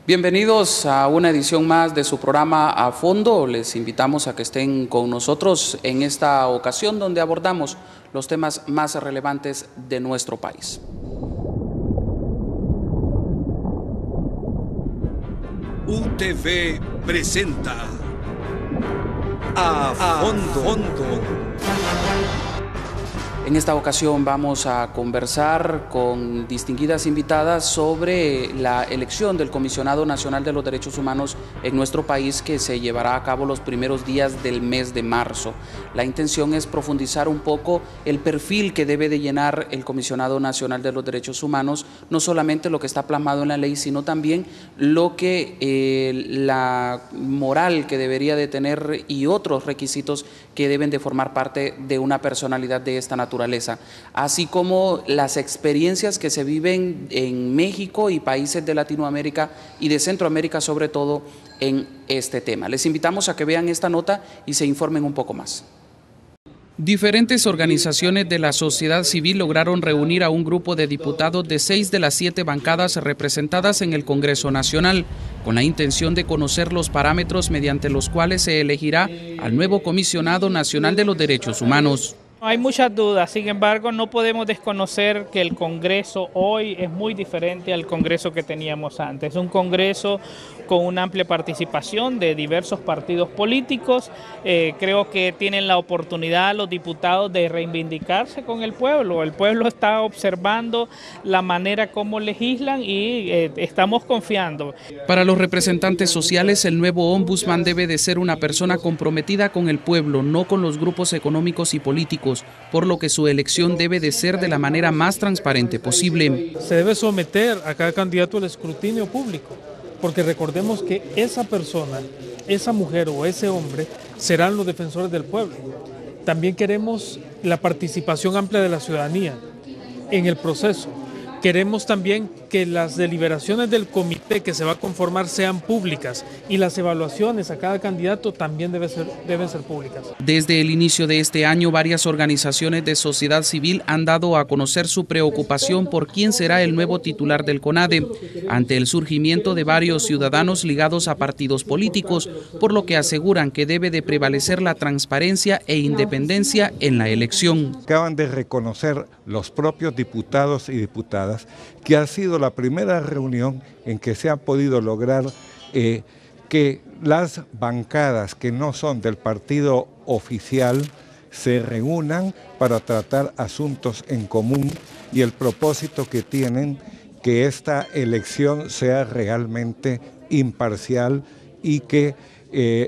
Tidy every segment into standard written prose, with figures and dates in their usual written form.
Bienvenidos a una edición más de su programa A Fondo. Les invitamos a que estén con nosotros en esta ocasión donde abordamos los temas más relevantes de nuestro país. UTV presenta A Fondo. En esta ocasión vamos a conversar con distinguidas invitadas sobre la elección del Comisionado Nacional de los Derechos Humanos en nuestro país, que se llevará a cabo los primeros días del mes de marzo. La intención es profundizar un poco el perfil que debe de llenar el Comisionado Nacional de los Derechos Humanos, no solamente lo que está plasmado en la ley, sino también lo que la moral que debería de tener y otros requisitos que deben de formar parte de una personalidad de esta naturaleza, así como las experiencias que se viven en México y países de Latinoamérica y de Centroamérica, sobre todo en este tema. Les invitamos a que vean esta nota y se informen un poco más. Diferentes organizaciones de la sociedad civil lograron reunir a un grupo de diputados de 6 de las 7 bancadas representadas en el Congreso Nacional, con la intención de conocer los parámetros mediante los cuales se elegirá al nuevo Comisionado Nacional de los Derechos Humanos. Hay muchas dudas, sin embargo no podemos desconocer que el Congreso hoy es muy diferente al Congreso que teníamos antes. Es un Congreso con una amplia participación de diversos partidos políticos. Creo que tienen la oportunidad los diputados de reivindicarse con el pueblo. El pueblo está observando la manera como legislan y estamos confiando. Para los representantes sociales, el nuevo ombudsman debe de ser una persona comprometida con el pueblo, no con los grupos económicos y políticos, por lo que su elección debe de ser de la manera más transparente posible. Se debe someter a cada candidato al escrutinio público, porque recordemos que esa persona, esa mujer o ese hombre serán los defensores del pueblo. También queremos la participación amplia de la ciudadanía en el proceso. Queremos también que las deliberaciones del comité que se va a conformar sean públicas y las evaluaciones a cada candidato también deben ser públicas. Desde el inicio de este año, varias organizaciones de sociedad civil han dado a conocer su preocupación por quién será el nuevo titular del CONADE, ante el surgimiento de varios ciudadanos ligados a partidos políticos, por lo que aseguran que debe de prevalecer la transparencia e independencia en la elección. Acaban de reconocer los propios diputados y diputadas que ha sido la primera reunión en que se ha podido lograr que las bancadas que no son del partido oficial se reúnan para tratar asuntos en común, y el propósito que tienen que esta elección sea realmente imparcial y que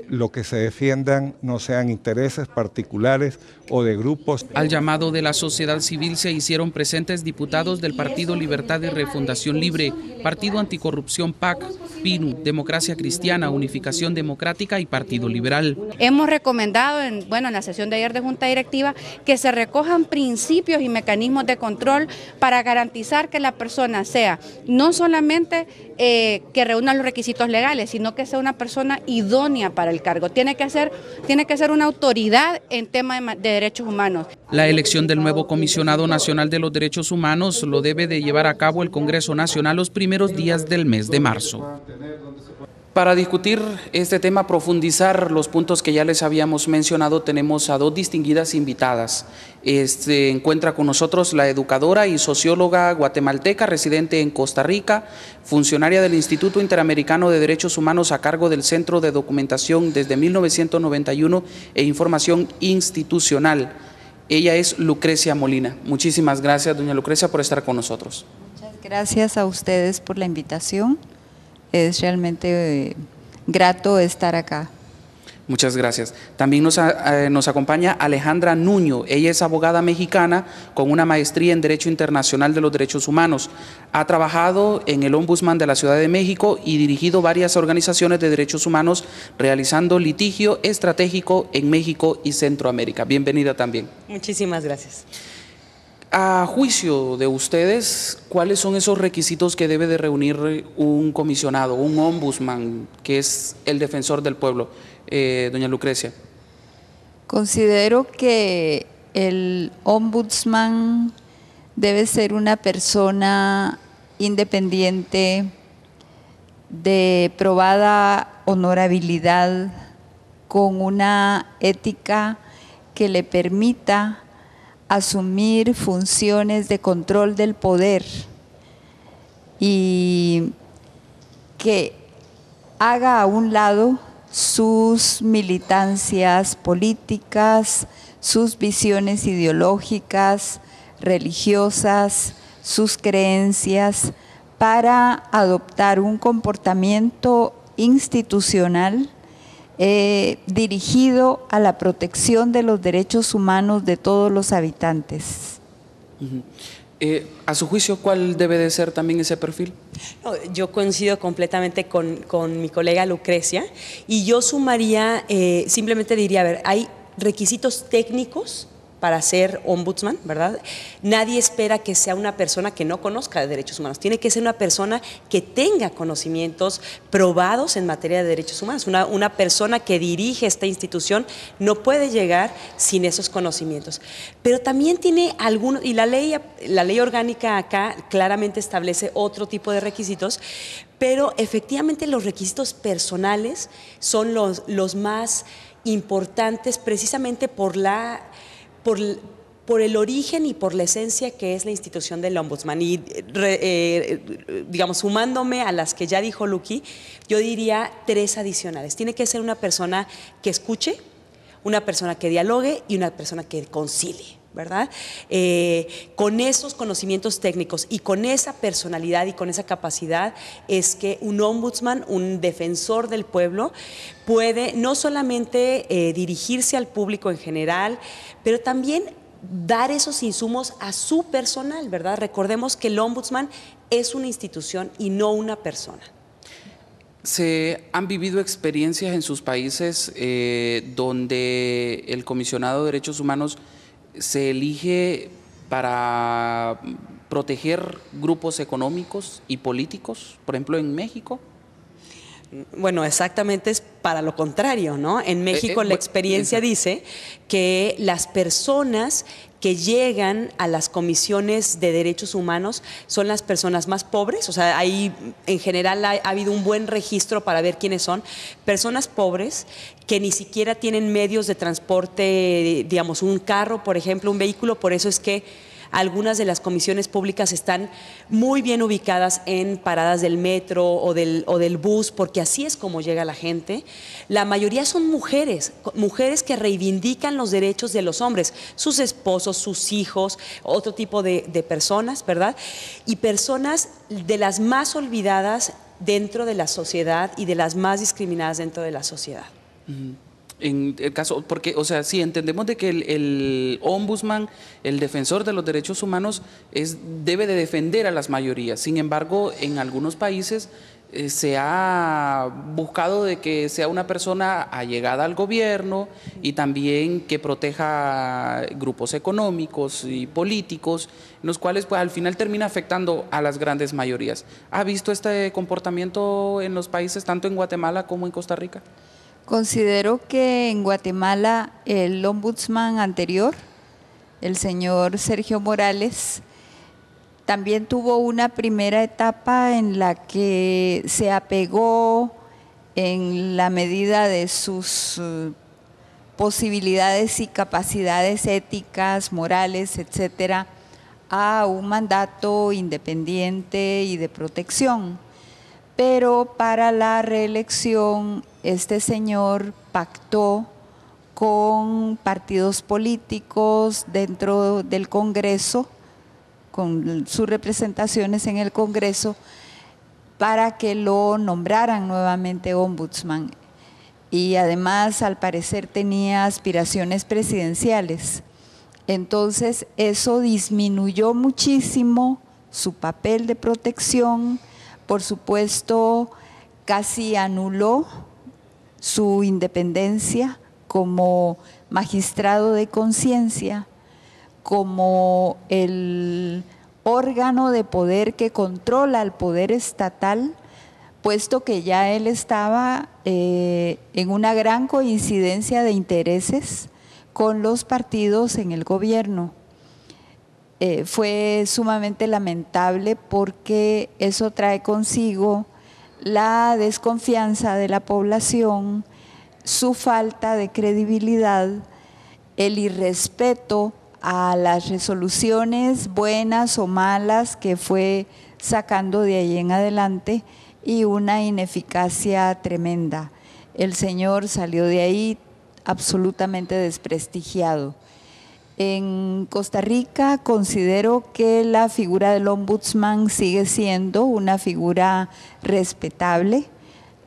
lo que se defiendan no sean intereses particulares o de grupos. Al llamado de la sociedad civil se hicieron presentes diputados del Partido Libertad y Refundación Libre, Partido Anticorrupción PAC, PINU, Democracia Cristiana, Unificación Democrática y Partido Liberal. Hemos recomendado en la sesión de ayer de Junta Directiva que se recojan principios y mecanismos de control para garantizar que la persona sea no solamente que reúna los requisitos legales, sino que sea una persona idónea para el cargo. Tiene que ser una autoridad en temas de derechos humanos. La elección del nuevo Comisionado Nacional de los Derechos Humanos lo debe de llevar a cabo el Congreso Nacional los primeros días del mes de marzo. Para discutir este tema, profundizar los puntos que ya les habíamos mencionado, tenemos a dos distinguidas invitadas. Se encuentra con nosotros la educadora y socióloga guatemalteca residente en Costa Rica, funcionaria del Instituto Interamericano de Derechos Humanos a cargo del Centro de Documentación desde 1991 e Información Institucional. Ella es Lucrecia Molina. Muchísimas gracias, doña Lucrecia, por estar con nosotros. Muchas gracias a ustedes por la invitación. Es realmente grato estar acá. Muchas gracias. También nos acompaña Alejandra Nuño. Ella es abogada mexicana con una maestría en Derecho Internacional de los Derechos Humanos. Ha trabajado en el Ombudsman de la Ciudad de México y dirigido varias organizaciones de derechos humanos realizando litigio estratégico en México y Centroamérica. Bienvenida también. Muchísimas gracias. A juicio de ustedes, ¿cuáles son esos requisitos que debe de reunir un comisionado, un ombudsman, que es el defensor del pueblo? Doña Lucrecia. Considero que el ombudsman debe ser una persona independiente, de probada honorabilidad, con una ética que le permita asumir funciones de control del poder y que haga a un lado sus militancias políticas, sus visiones ideológicas, religiosas, sus creencias, para adoptar un comportamiento institucional dirigido a la protección de los derechos humanos de todos los habitantes. A su juicio, ¿cuál debe de ser también ese perfil? No, yo coincido completamente con mi colega Lucrecia, y yo sumaría, simplemente diría, a ver, hay requisitos técnicos para ser ombudsman, ¿verdad? Nadie espera que sea una persona que no conozca de derechos humanos. Tiene que ser una persona que tenga conocimientos probados en materia de derechos humanos. Una persona que dirige esta institución no puede llegar sin esos conocimientos. Pero también tiene algunos, y la ley orgánica acá claramente establece otro tipo de requisitos, pero efectivamente los requisitos personales son los más importantes, precisamente por el origen y por la esencia que es la institución del ombudsman. Y digamos, sumándome a las que ya dijo Luqui, yo diría 3 adicionales. Tiene que ser una persona que escuche, una persona que dialogue y una persona que concilie, ¿verdad? Con esos conocimientos técnicos y con esa personalidad y con esa capacidad es que un ombudsman, un defensor del pueblo, puede no solamente dirigirse al público en general, pero también dar esos insumos a su personal, ¿verdad? Recordemos que el ombudsman es una institución y no una persona. ¿Se han vivido experiencias en sus países donde el comisionado de derechos humanos se elige para proteger grupos económicos y políticos, por ejemplo en México? Bueno, exactamente es para lo contrario, ¿no? En México la experiencia dice que las personas que llegan a las comisiones de derechos humanos son las personas más pobres. O sea, ahí en general ha habido un buen registro para ver quiénes son. Personas pobres que ni siquiera tienen medios de transporte, digamos, un carro, por ejemplo, un vehículo. Por eso es que algunas de las comisiones públicas están muy bien ubicadas en paradas del metro o del bus, porque así es como llega la gente. La mayoría son mujeres que reivindican los derechos de los hombres, sus esposos, sus hijos, otro tipo de personas, ¿verdad? Y personas de las más olvidadas dentro de la sociedad y de las más discriminadas dentro de la sociedad. En el caso, porque, o sea, sí entendemos de que el ombudsman, el defensor de los derechos humanos, debe de defender a las mayorías. Sin embargo, en algunos países se ha buscado de que sea una persona allegada al gobierno y también que proteja grupos económicos y políticos, en los cuales pues al final termina afectando a las grandes mayorías. ¿Ha visto este comportamiento en los países, tanto en Guatemala como en Costa Rica? Considero que en Guatemala el ombudsman anterior, el señor Sergio Morales, también tuvo una primera etapa en la que se apegó en la medida de sus posibilidades y capacidades éticas, morales, etcétera, a un mandato independiente y de protección. Pero para la reelección, este señor pactó con partidos políticos dentro del Congreso, con sus representaciones en el Congreso, para que lo nombraran nuevamente ombudsman. Y además, al parecer, tenía aspiraciones presidenciales. Entonces, eso disminuyó muchísimo su papel de protección. Por supuesto, casi anuló su independencia como magistrado de conciencia, como el órgano de poder que controla al poder estatal, puesto que ya él estaba en una gran coincidencia de intereses con los partidos en el gobierno. Fue sumamente lamentable porque eso trae consigo la desconfianza de la población, su falta de credibilidad, el irrespeto a las resoluciones buenas o malas que fue sacando de ahí en adelante y una ineficacia tremenda. El señor salió de ahí absolutamente desprestigiado. En Costa Rica considero que la figura del ombudsman sigue siendo una figura respetable.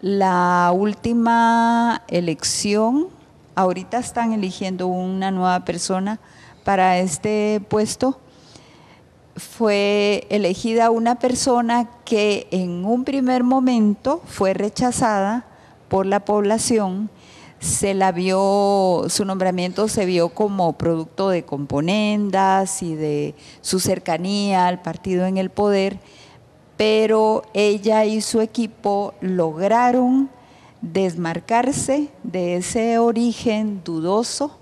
La última elección, ahorita están eligiendo una nueva persona para este puesto, fue elegida una persona que en un primer momento fue rechazada por la población. Se la vio, su nombramiento se vio como producto de componendas y de su cercanía al partido en el poder, pero ella y su equipo lograron desmarcarse de ese origen dudoso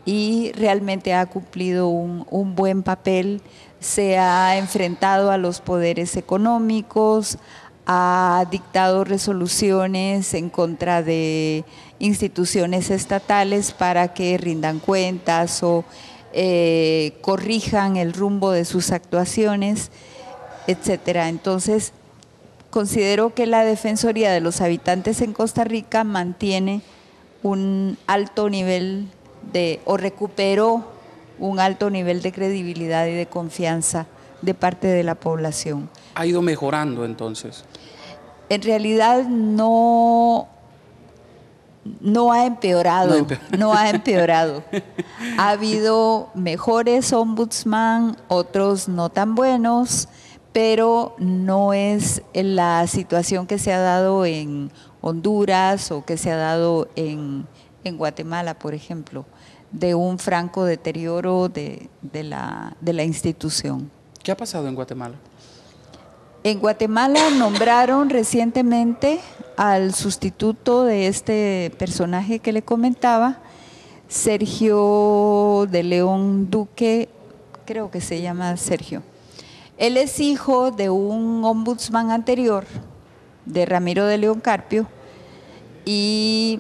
y realmente ha cumplido un buen papel. Se ha enfrentado a los poderes económicos, ha dictado resoluciones en contra de instituciones estatales para que rindan cuentas o corrijan el rumbo de sus actuaciones, etcétera. Entonces, considero que la Defensoría de los Habitantes en Costa Rica mantiene un alto nivel o recuperó un alto nivel de credibilidad y de confianza de parte de la población. ¿Ha ido mejorando entonces? En realidad no ha empeorado, no ha empeorado. Ha habido mejores ombudsman, otros no tan buenos, pero no es la situación que se ha dado en Honduras o que se ha dado en Guatemala, por ejemplo, de un franco deterioro de la institución. ¿Qué ha pasado en Guatemala? En Guatemala nombraron recientemente al sustituto de este personaje que le comentaba, Sergio de León Duque, creo que se llama Sergio. Él es hijo de un ombudsman anterior, de Ramiro de León Carpio, y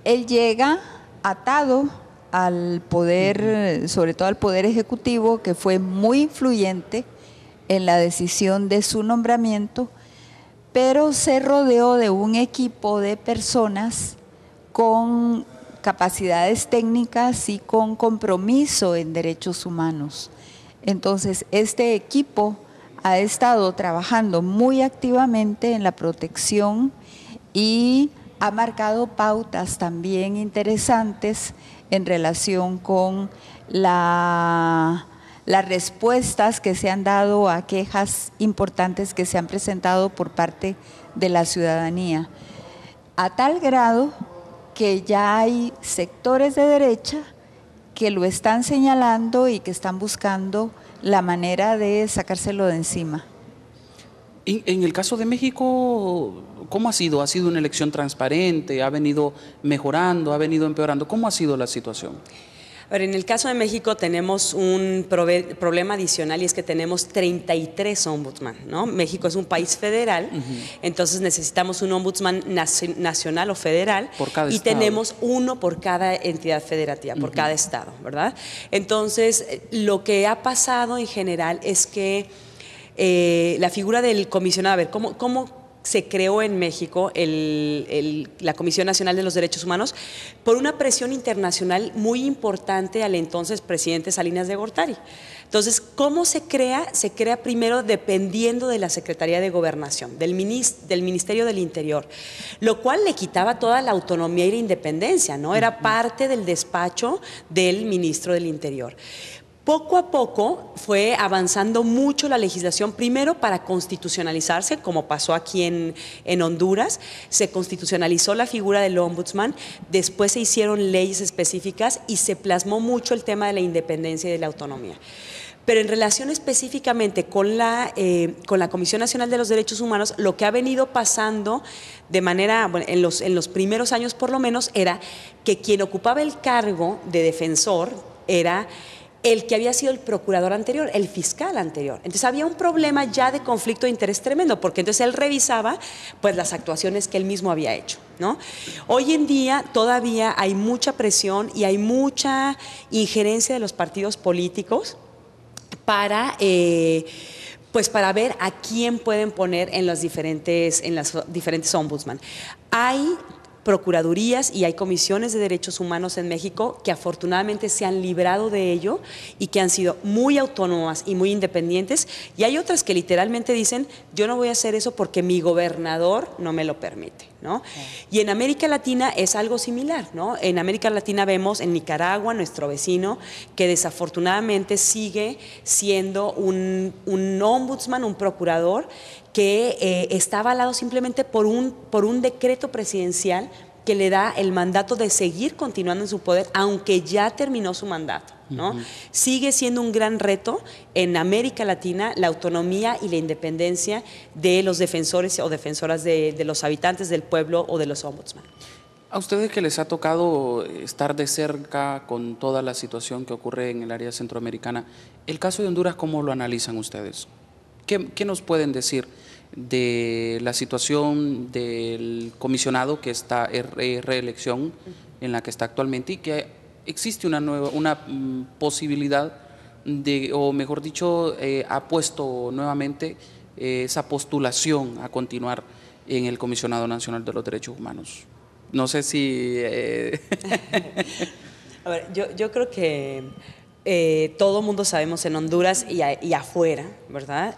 él llega atado al poder, sobre todo al poder ejecutivo, que fue muy influyente en la decisión de su nombramiento, pero se rodeó de un equipo de personas con capacidades técnicas y con compromiso en derechos humanos. Entonces, este equipo ha estado trabajando muy activamente en la protección y ha marcado pautas también interesantes en relación con las respuestas que se han dado a quejas importantes que se han presentado por parte de la ciudadanía, a tal grado que ya hay sectores de derecha que lo están señalando y que están buscando la manera de sacárselo de encima. En el caso de México, ¿cómo ha sido? ¿Ha sido una elección transparente? ¿Ha venido mejorando? ¿Ha venido empeorando? ¿Cómo ha sido la situación? A ver, en el caso de México tenemos un problema adicional y es que tenemos 33 ombudsman, ¿no? México es un país federal, entonces necesitamos un ombudsman nacional o federal por cada y estado. Tenemos uno por cada entidad federativa, por cada estado, ¿verdad? Entonces, lo que ha pasado en general es que la figura del comisionado, a ver, ¿cómo se creó en México la Comisión Nacional de los Derechos Humanos? Por una presión internacional muy importante al entonces presidente Salinas de Gortari. Entonces, ¿cómo se crea? Se crea primero dependiendo de la Secretaría de Gobernación, del Ministerio del Interior, lo cual le quitaba toda la autonomía y la independencia, ¿no? Era parte del despacho del ministro del Interior. Poco a poco fue avanzando mucho la legislación, primero para constitucionalizarse, como pasó aquí en Honduras, se constitucionalizó la figura del ombudsman, después se hicieron leyes específicas y se plasmó mucho el tema de la independencia y de la autonomía. Pero en relación específicamente con la Comisión Nacional de los Derechos Humanos, lo que ha venido pasando de manera, bueno, en los primeros años por lo menos, era que quien ocupaba el cargo de defensor era el que había sido el procurador anterior, el fiscal anterior. Entonces había un problema ya de conflicto de interés tremendo, porque entonces él revisaba pues las actuaciones que él mismo había hecho, ¿no? Hoy en día todavía hay mucha presión y hay mucha injerencia de los partidos políticos para pues para ver a quién pueden poner en las diferentes ombudsman. Hay procuradurías y hay comisiones de derechos humanos en México que afortunadamente se han librado de ello y que han sido muy autónomas y muy independientes, y hay otras que literalmente dicen, yo no voy a hacer eso porque mi gobernador no me lo permite, ¿no? Y en América Latina es algo similar, ¿no? En América Latina vemos en Nicaragua, nuestro vecino, que desafortunadamente sigue siendo un ombudsman, un procurador, que está avalado simplemente por un decreto presidencial que le da el mandato de seguir continuando en su poder, aunque ya terminó su mandato, ¿no? Sigue siendo un gran reto en América Latina la autonomía y la independencia de los defensores o defensoras de los habitantes del pueblo o de los ombudsman. A ustedes que les ha tocado estar de cerca con toda la situación que ocurre en el área centroamericana, el caso de Honduras, ¿cómo lo analizan ustedes? ¿Qué nos pueden decir de la situación del comisionado que está en reelección en la que está actualmente y que existe una posibilidad de, o mejor dicho, ha puesto nuevamente esa postulación a continuar en el Comisionado Nacional de los Derechos Humanos? No sé si... A ver, yo creo que todo mundo sabemos en Honduras y afuera, ¿verdad?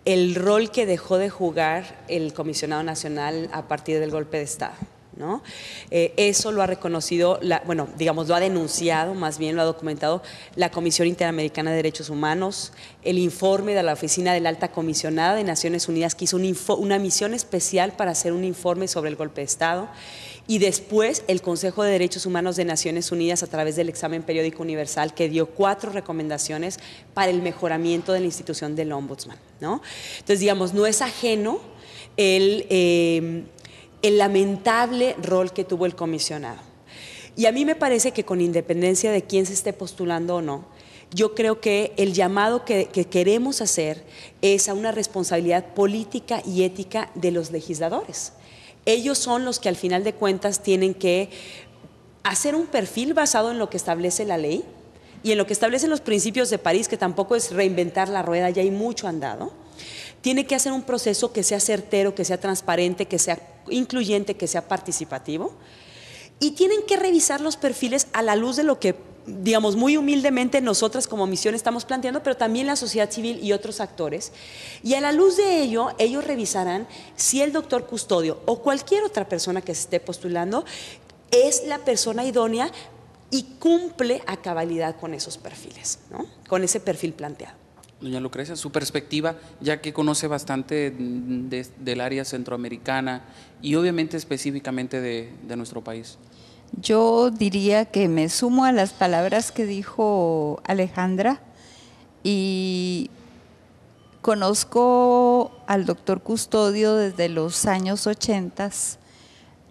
El rol que dejó de jugar el Comisionado Nacional a partir del golpe de Estado, ¿no? Eso lo ha reconocido, lo ha denunciado, más bien lo ha documentado la Comisión Interamericana de Derechos Humanos, el informe de la Oficina de la Alta Comisionada de Naciones Unidas, que hizo una misión especial para hacer un informe sobre el golpe de Estado, y después el Consejo de Derechos Humanos de Naciones Unidas, a través del examen periódico universal, que dio 4 recomendaciones para el mejoramiento de la institución del ombudsman, ¿no? Entonces, digamos, no es ajeno el lamentable rol que tuvo el comisionado. Y a mí me parece que, con independencia de quién se esté postulando o no, yo creo que el llamado que queremos hacer es a una responsabilidad política y ética de los legisladores. Ellos son los que al final de cuentas tienen que hacer un perfil basado en lo que establece la ley y en lo que establecen los principios de París, que tampoco es reinventar la rueda, ya hay mucho andado. Tiene que hacer un proceso que sea certero, que sea transparente, que sea incluyente, que sea participativo, y tienen que revisar los perfiles a la luz de lo que, digamos, muy humildemente nosotras como misión estamos planteando, pero también la sociedad civil y otros actores. Y a la luz de ello, ellos revisarán si el doctor Custodio o cualquier otra persona que se esté postulando es la persona idónea y cumple a cabalidad con esos perfiles, ¿no? Con ese perfil planteado. Doña Lucrecia, su perspectiva, ya que conoce bastante del área centroamericana y obviamente específicamente de nuestro país. Yo diría que me sumo a las palabras que dijo Alejandra, y conozco al doctor Custodio desde los años 80,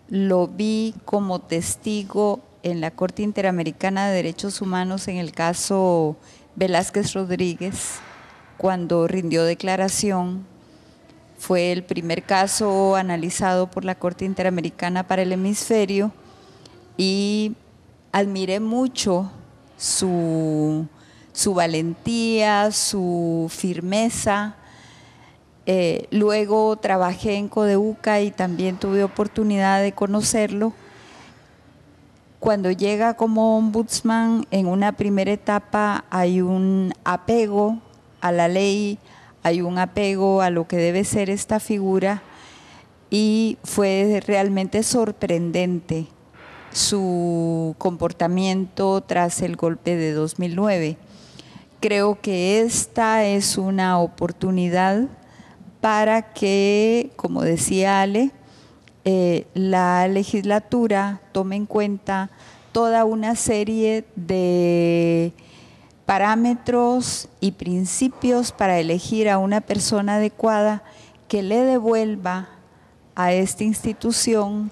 lo vi como testigo en la Corte Interamericana de Derechos Humanos en el caso Velázquez Rodríguez, cuando rindió declaración. Fue el primer caso analizado por la Corte Interamericana para el Hemisferio, y admiré mucho su valentía, su firmeza. Luego trabajé en Codeuca y también tuve oportunidad de conocerlo. Cuando llega como ombudsman, en una primera etapa hay un apego a la ley, hay un apego a lo que debe ser esta figura, y fue realmente sorprendente su comportamiento tras el golpe de 2009. Creo que esta es una oportunidad para que, como decía Ale, la legislatura tome en cuenta toda una serie de parámetros y principios para elegir a una persona adecuada que le devuelva a esta institución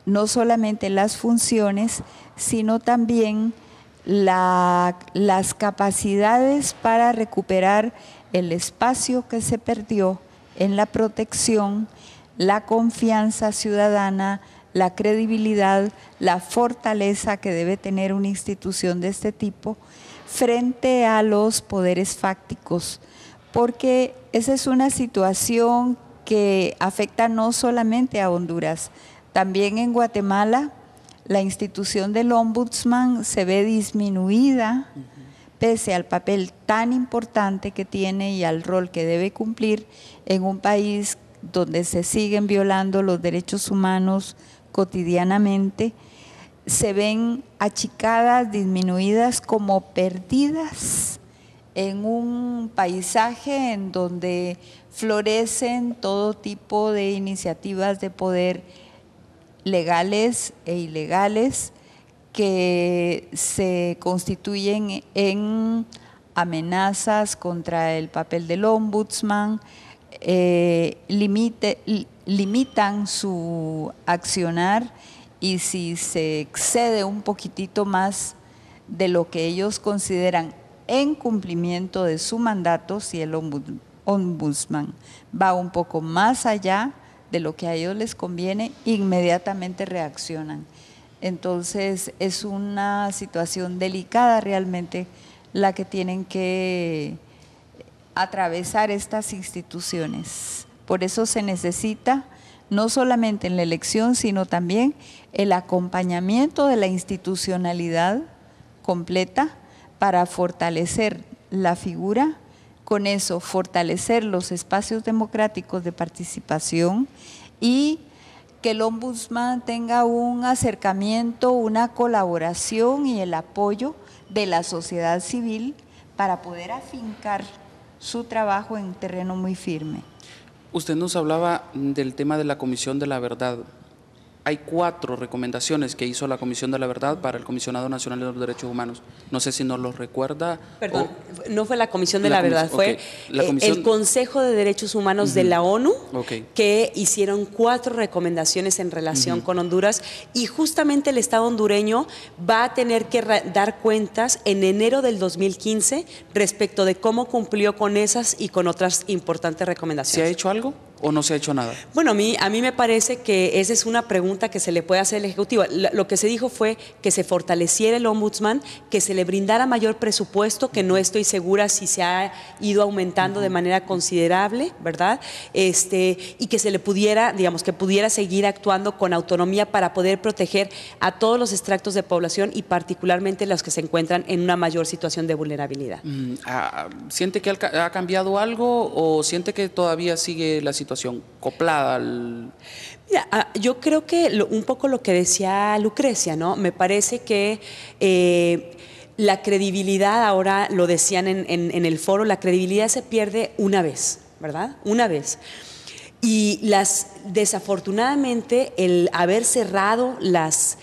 no solamente las funciones, sino también las capacidades para recuperar el espacio que se perdió en la protección, la confianza ciudadana, la credibilidad, la fortaleza que debe tener una institución de este tipo frente a los poderes fácticos, porque esa es una situación que afecta no solamente a Honduras, también en Guatemala la institución del ombudsman se ve disminuida pese al papel tan importante que tiene y al rol que debe cumplir en un país donde se siguen violando los derechos humanos cotidianamente, se ven achicadas, disminuidas, como perdidas en un paisaje en donde florecen todo tipo de iniciativas de poder legales e ilegales que se constituyen en amenazas contra el papel del ombudsman, limitan su accionar, y si se excede un poquitito más de lo que ellos consideran en cumplimiento de su mandato, si el ombudsman va un poco más allá de lo que a ellos les conviene, inmediatamente reaccionan. Entonces es una situación delicada realmente la que tienen que atravesar estas instituciones. Por eso se necesita no solamente en la elección, sino también el acompañamiento de la institucionalidad completa para fortalecer la figura, con eso fortalecer los espacios democráticos de participación y que el ombudsman tenga un acercamiento, una colaboración y el apoyo de la sociedad civil para poder afincar su trabajo en terreno muy firme. Usted nos hablaba del tema de la Comisión de la Verdad. Hay 4 recomendaciones que hizo la Comisión de la Verdad para el Comisionado Nacional de los Derechos Humanos. No sé si nos los recuerda. Perdón, no fue la Comisión de la Verdad, fue el Consejo de Derechos Humanos de la ONU, que hicieron 4 recomendaciones en relación con Honduras, y justamente el Estado hondureño va a tener que dar cuentas en enero del 2015 respecto de cómo cumplió con esas y con otras importantes recomendaciones. ¿Se ha hecho algo o no se ha hecho nada? Bueno, a mí me parece que esa es una pregunta que se le puede hacer al Ejecutivo. Lo que se dijo fue que se fortaleciera el ombudsman, que se le brindara mayor presupuesto, que no estoy segura si se ha ido aumentando de manera considerable, ¿verdad? Y que se le pudiera, digamos, que pudiera seguir actuando con autonomía para poder proteger a todos los extractos de población y particularmente los que se encuentran en una mayor situación de vulnerabilidad. ¿Siente que ha cambiado algo o siente que todavía sigue la situación acoplada al...? Mira, yo creo que un poco lo que decía Lucrecia, ¿no? Me parece que la credibilidad, ahora lo decían en el foro, la credibilidad se pierde una vez, ¿verdad? Una vez. Y desafortunadamente el haber cerrado las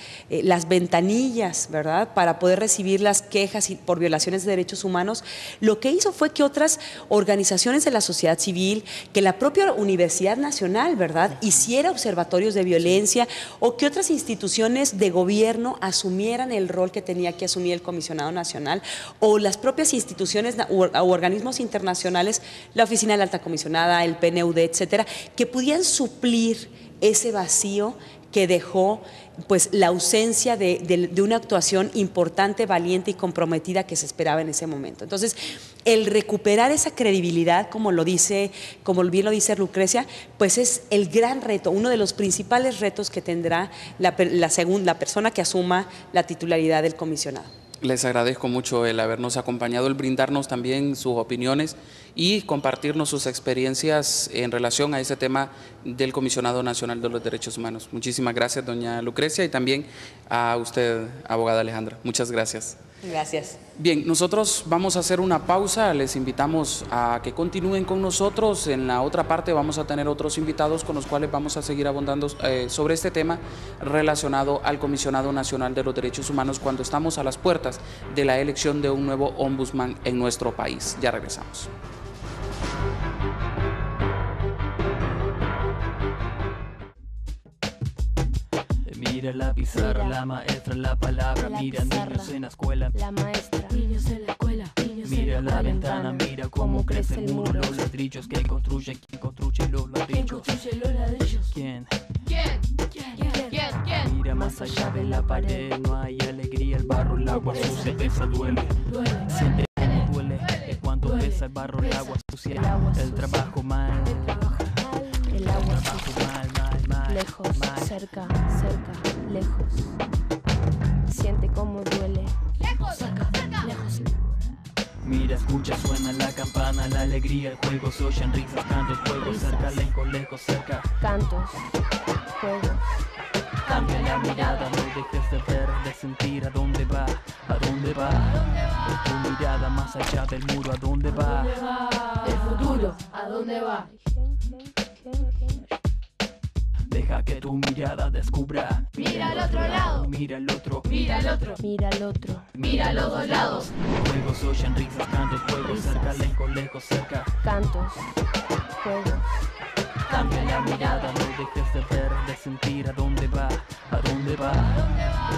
ventanillas, ¿verdad?, para poder recibir las quejas por violaciones de derechos humanos, lo que hizo fue que otras organizaciones de la sociedad civil, que la propia Universidad Nacional, ¿verdad?, hiciera observatorios de violencia, o que otras instituciones de gobierno asumieran el rol que tenía que asumir el Comisionado Nacional, o las propias instituciones o organismos internacionales, la Oficina de la Alta Comisionada, el PNUD, etcétera, que pudieran suplir ese vacío que dejó pues la ausencia de una actuación importante, valiente y comprometida que se esperaba en ese momento. Entonces, el recuperar esa credibilidad, como bien lo dice Lucrecia, pues es el gran reto, uno de los principales retos que tendrá la persona que asuma la titularidad del comisionado. Les agradezco mucho el habernos acompañado, el brindarnos también sus opiniones y compartirnos sus experiencias en relación a ese tema del Comisionado Nacional de los Derechos Humanos. Muchísimas gracias, doña Lucrecia, y también a usted, abogada Alejandra. Muchas gracias. Gracias. Bien, nosotros vamos a hacer una pausa, les invitamos a que continúen con nosotros. En la otra parte vamos a tener otros invitados con los cuales vamos a seguir abundando sobre este tema relacionado al Comisionado Nacional de los Derechos Humanos cuando estamos a las puertas de la elección de un nuevo ombudsman en nuestro país. Ya regresamos. Mira la pizarra, Mira la maestra, la palabra. la Mira pizarra, niños en la escuela. la maestra. Niños en la escuela, niños Mira en la ventana, mira cómo crece el muro. muro. Los ladrillos que construye, ¿quién construye los ¿Quién ladrillos? construye los ladrillos? ¿Quién? ¿Quién? Mira más allá de la pared, no hay alegría, el barro, el agua sucia, esa duele. Siente cómo duele, es cuánto pesa el barro, el agua sucia, el trabajo mal. El agua Trabajo sucia. mal, Lejos, mal. cerca, lejos. Siente cómo duele. Lejos, cerca, lejos. Mira, escucha, suena la campana, la alegría, el juego, se oyen risas, cantos, fuego, cerca, lejos, cerca. Cantos, juegos. Cambia la mirada, no dejes de ver, de sentir a dónde va, a dónde va. Tu mirada más allá del muro, a dónde va. El futuro, ¿a dónde va? Deja que tu mirada descubra. Mira al otro lado. Mira al otro. Mira al otro. Mira al otro. Mira a los dos lados. Juegos, oyen risas, cantos, fuego, cerca, lejos, cerca. Cantos, juegos. Cambia la mirada, no dejes de ver, de sentir a dónde va, a dónde va.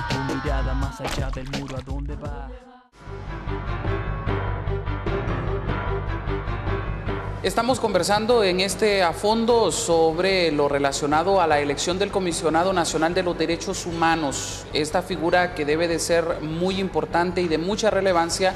Tu mirada más allá del muro, a dónde va. Estamos conversando en este a fondo sobre lo relacionado a la elección del Comisionado Nacional de los Derechos Humanos, esta figura que debe de ser muy importante y de mucha relevancia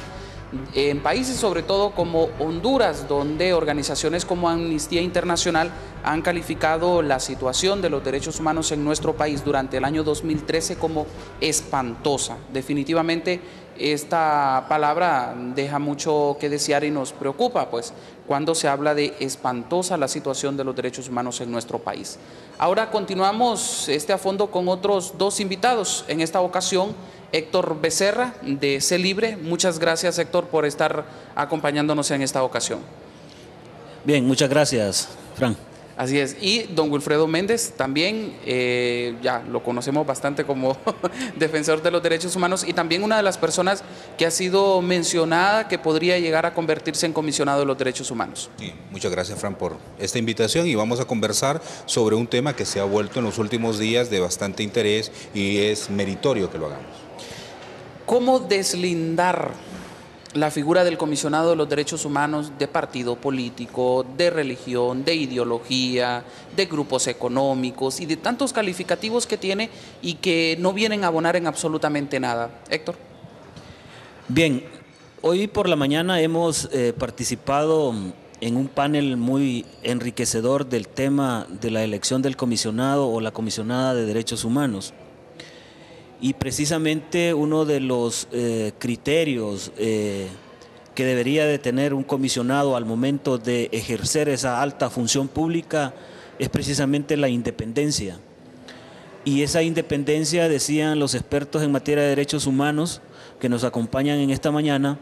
en países sobre todo como Honduras, donde organizaciones como Amnistía Internacional han calificado la situación de los derechos humanos en nuestro país durante el año 2013 como espantosa. Definitivamente esta palabra deja mucho que desear y nos preocupa, pues, cuando se habla de espantosa la situación de los derechos humanos en nuestro país. Ahora continuamos a fondo con otros dos invitados. En esta ocasión, Héctor Becerra, de Sé Libre. Muchas gracias, Héctor, por estar acompañándonos en esta ocasión. Bien, muchas gracias, Fran. Así es. Y don Wilfredo Méndez, también ya lo conocemos bastante como defensor de los derechos humanos y también una de las personas que ha sido mencionada que podría llegar a convertirse en comisionado de los derechos humanos. Sí, muchas gracias, Fran, por esta invitación y vamos a conversar sobre un tema que se ha vuelto en los últimos días de bastante interés y es meritorio que lo hagamos. ¿Cómo deslindar la figura del comisionado de los derechos humanos de partido político, de religión, de ideología, de grupos económicos y de tantos calificativos que tiene y que no vienen a abonar en absolutamente nada? Héctor. Bien, hoy por la mañana hemos participado en un panel muy enriquecedor del tema de la elección del comisionado o la comisionada de derechos humanos. Y precisamente uno de los criterios que debería de tener un comisionado al momento de ejercer esa alta función pública es precisamente la independencia. Y esa independencia, decían los expertos en materia de derechos humanos que nos acompañan en esta mañana,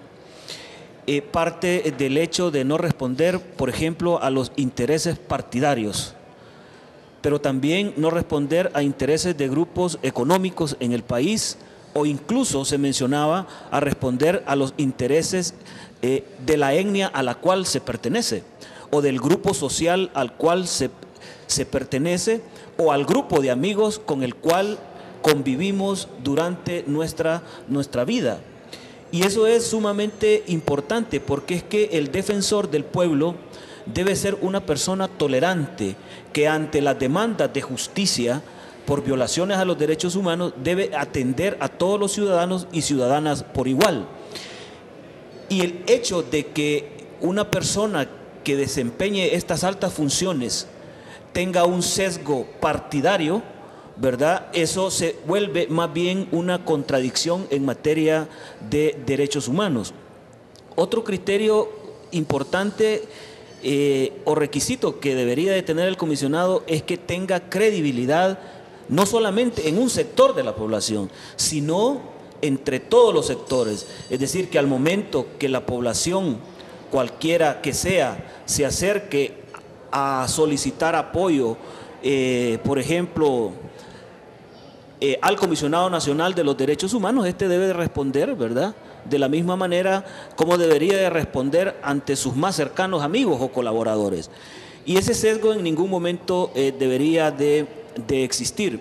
parte del hecho de no responder, por ejemplo, a los intereses partidarios, pero también no responder a intereses de grupos económicos en el país, o incluso se mencionaba a responder a los intereses de la etnia a la cual se pertenece, o del grupo social al cual se pertenece, o al grupo de amigos con el cual convivimos durante nuestra vida. Y eso es sumamente importante porque es que el defensor del pueblo debe ser una persona tolerante que ante las demandas de justicia por violaciones a los derechos humanos debe atender a todos los ciudadanos y ciudadanas por igual. Y el hecho de que una persona que desempeñe estas altas funciones tenga un sesgo partidario, ¿verdad? Eso se vuelve más bien una contradicción en materia de derechos humanos. Otro criterio importante o requisito que debería de tener el comisionado es que tenga credibilidad no solamente en un sector de la población, sino entre todos los sectores. Es decir, que al momento que la población, cualquiera que sea, se acerque a solicitar apoyo, por ejemplo, al Comisionado Nacional de los Derechos Humanos, este debe de responder, ¿verdad?, de la misma manera como debería de responder ante sus más cercanos amigos o colaboradores. Y ese sesgo en ningún momento debería de existir.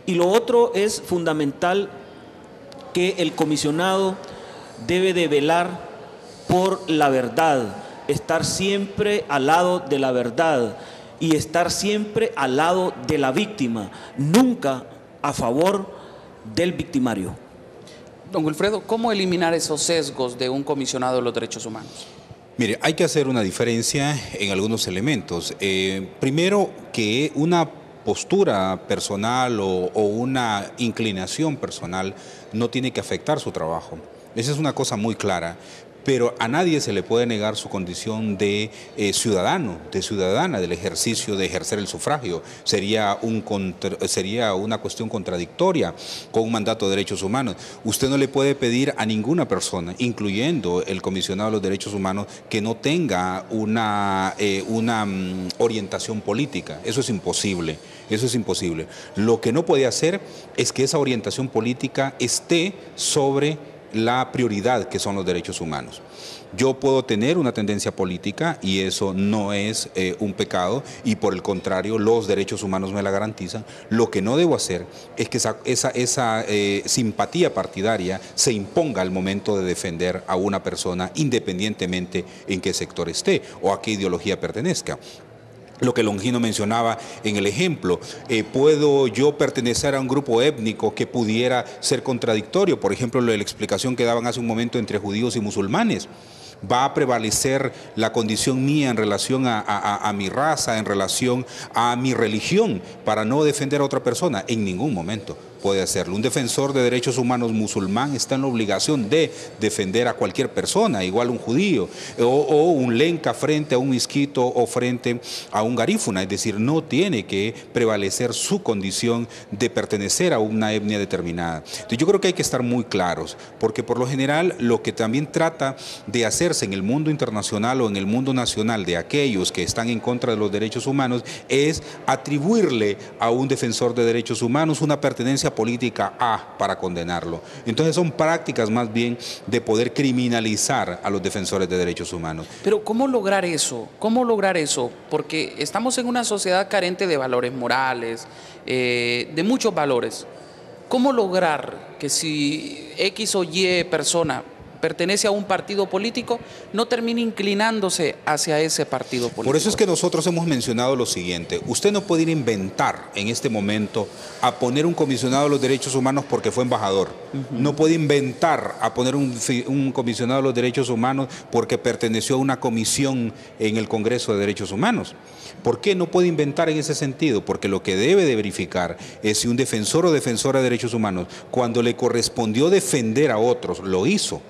Y lo otro es fundamental, que el comisionado debe de velar por la verdad, estar siempre al lado de la verdad y estar siempre al lado de la víctima, nunca a favor del victimario. Don Wilfredo, ¿cómo eliminar esos sesgos de un comisionado de los derechos humanos? Mire, hay que hacer una diferencia en algunos elementos. Primero, que una postura personal o una inclinación personal no tiene que afectar su trabajo. Esa es una cosa muy clara. Pero a nadie se le puede negar su condición de ciudadano, de ciudadana, del ejercicio de ejercer el sufragio. Sería una cuestión contradictoria con un mandato de derechos humanos. Usted no le puede pedir a ninguna persona, incluyendo el comisionado de los derechos humanos, que no tenga una orientación política. Eso es imposible. Eso es imposible. Lo que no puede hacer es que esa orientación política esté sobre la prioridad que son los derechos humanos. Yo puedo tener una tendencia política y eso no es un pecado, y por el contrario los derechos humanos me la garantizan. Lo que no debo hacer es que esa simpatía partidaria se imponga al momento de defender a una persona, independientemente en qué sector esté o a qué ideología pertenezca. Lo que Longino mencionaba en el ejemplo, ¿puedo yo pertenecer a un grupo étnico que pudiera ser contradictorio? Por ejemplo, la explicación que daban hace un momento entre judíos y musulmanes. ¿Va a prevalecer la condición mía en relación a mi raza, en relación a mi religión, para no defender a otra persona? En ningún momento puede hacerlo. Un defensor de derechos humanos musulmán está en la obligación de defender a cualquier persona, igual un judío, o un lenca frente a un misquito o frente a un garífuna. Es decir, no tiene que prevalecer su condición de pertenecer a una etnia determinada. Entonces, yo creo que hay que estar muy claros, porque por lo general lo que también trata de hacerse en el mundo internacional o en el mundo nacional de aquellos que están en contra de los derechos humanos es atribuirle a un defensor de derechos humanos una pertenencia política para condenarlo. Entonces son prácticas más bien de poder criminalizar a los defensores de derechos humanos. Pero ¿cómo lograr eso? ¿Cómo lograr eso? Porque estamos en una sociedad carente de valores morales, de muchos valores. ¿Cómo lograr que si X o Y persona pertenece a un partido político, no termine inclinándose hacia ese partido político? Por eso es que nosotros hemos mencionado lo siguiente: usted no puede ir a inventar en este momento a poner un comisionado de los derechos humanos porque fue embajador. No puede inventar a poner un comisionado de los derechos humanos porque perteneció a una comisión en el Congreso de Derechos Humanos. ¿Por qué no puede inventar en ese sentido? Porque lo que debe de verificar es si un defensor o defensora de derechos humanos, cuando le correspondió defender a otros, lo hizo.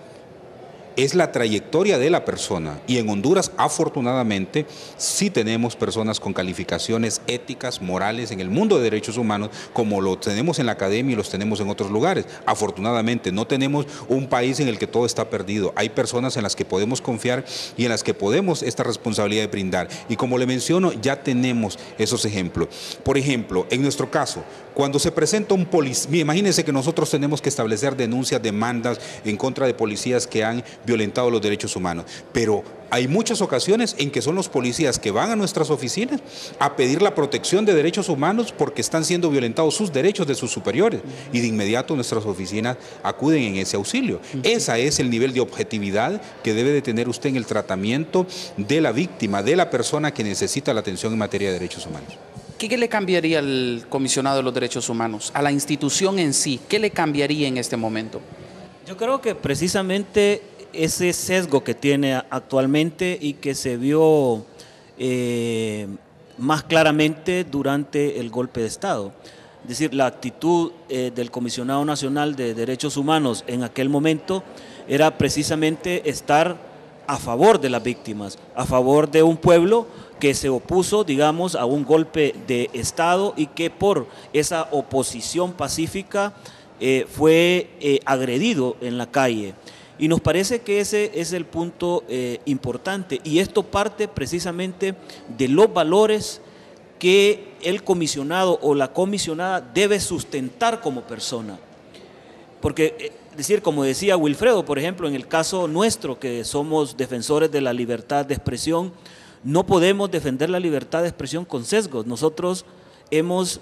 Es la trayectoria de la persona, y en Honduras afortunadamente sí tenemos personas con calificaciones éticas, morales en el mundo de derechos humanos, como lo tenemos en la academia y los tenemos en otros lugares. Afortunadamente no tenemos un país en el que todo está perdido. Hay personas en las que podemos confiar y en las que podemos esta responsabilidad de brindar, y como le menciono, ya tenemos esos ejemplos. Por ejemplo, en nuestro caso, cuando se presenta un policía, imagínense que nosotros tenemos que establecer denuncias, demandas en contra de policías que han violentado los derechos humanos, pero hay muchas ocasiones en que son los policías que van a nuestras oficinas a pedir la protección de derechos humanos porque están siendo violentados sus derechos de sus superiores, y de inmediato nuestras oficinas acuden en ese auxilio. Ese es el nivel de objetividad que debe de tener usted en el tratamiento de la víctima, de la persona que necesita la atención en materia de derechos humanos. ¿Qué le cambiaría al comisionado de los derechos humanos, a la institución en sí? ¿Qué le cambiaría en este momento? Yo creo que precisamente ese sesgo que tiene actualmente y que se vio más claramente durante el golpe de Estado. Es decir, la actitud del Comisionado Nacional de Derechos Humanos en aquel momento era precisamente estar a favor de las víctimas, a favor de un pueblo que se opuso, digamos, a un golpe de Estado y que por esa oposición pacífica fue agredido en la calle. Y nos parece que ese es el punto importante, y esto parte precisamente de los valores que el comisionado o la comisionada debe sustentar como persona. Porque, es decir, como decía Wilfredo, por ejemplo, en el caso nuestro, que somos defensores de la libertad de expresión, no podemos defender la libertad de expresión con sesgos. Nosotros hemos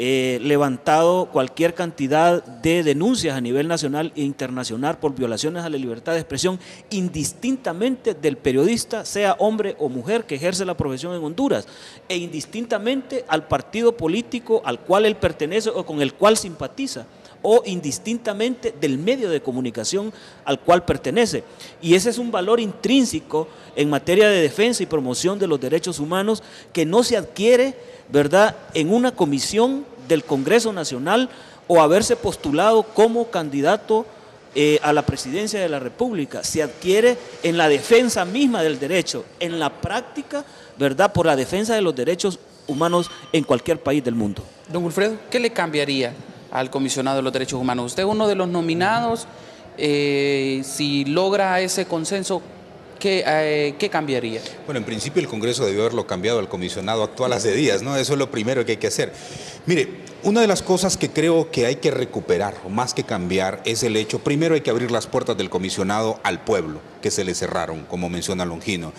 levantado cualquier cantidad de denuncias a nivel nacional e internacional por violaciones a la libertad de expresión, indistintamente del periodista, sea hombre o mujer, que ejerce la profesión en Honduras, e indistintamente al partido político al cual él pertenece o con el cual simpatiza, o indistintamente del medio de comunicación al cual pertenece. Y ese es un valor intrínseco en materia de defensa y promoción de los derechos humanos que no se adquiere, ¿verdad?, en una comisión del Congreso Nacional o haberse postulado como candidato a la presidencia de la República. Se adquiere en la defensa misma del derecho, en la práctica, ¿verdad?, por la defensa de los derechos humanos en cualquier país del mundo. Don Wilfredo, ¿qué le cambiaría al comisionado de los derechos humanos? Usted es uno de los nominados, si logra ese consenso, ¿qué cambiaría? Bueno, en principio el Congreso debió haberlo cambiado al comisionado actual hace días, ¿no? Eso es lo primero que hay que hacer. Mire, una de las cosas que creo que hay que recuperar, o más que cambiar, es el hecho, primero hay que abrir las puertas del comisionado al pueblo, que se le cerraron, como menciona Longino.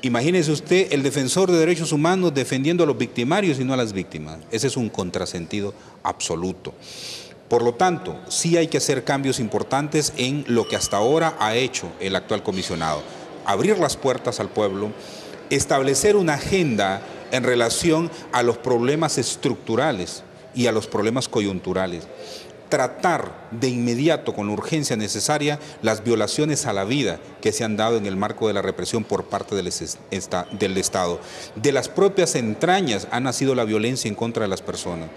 Imagínese usted el defensor de derechos humanos defendiendo a los victimarios y no a las víctimas. Ese es un contrasentido absoluto. Por lo tanto, sí hay que hacer cambios importantes en lo que hasta ahora ha hecho el actual comisionado. Abrir las puertas al pueblo, establecer una agenda en relación a los problemas estructurales y a los problemas coyunturales. Tratar de inmediato, con la urgencia necesaria, las violaciones a la vida que se han dado en el marco de la represión por parte del Estado. De las propias entrañas ha nacido la violencia en contra de las personas.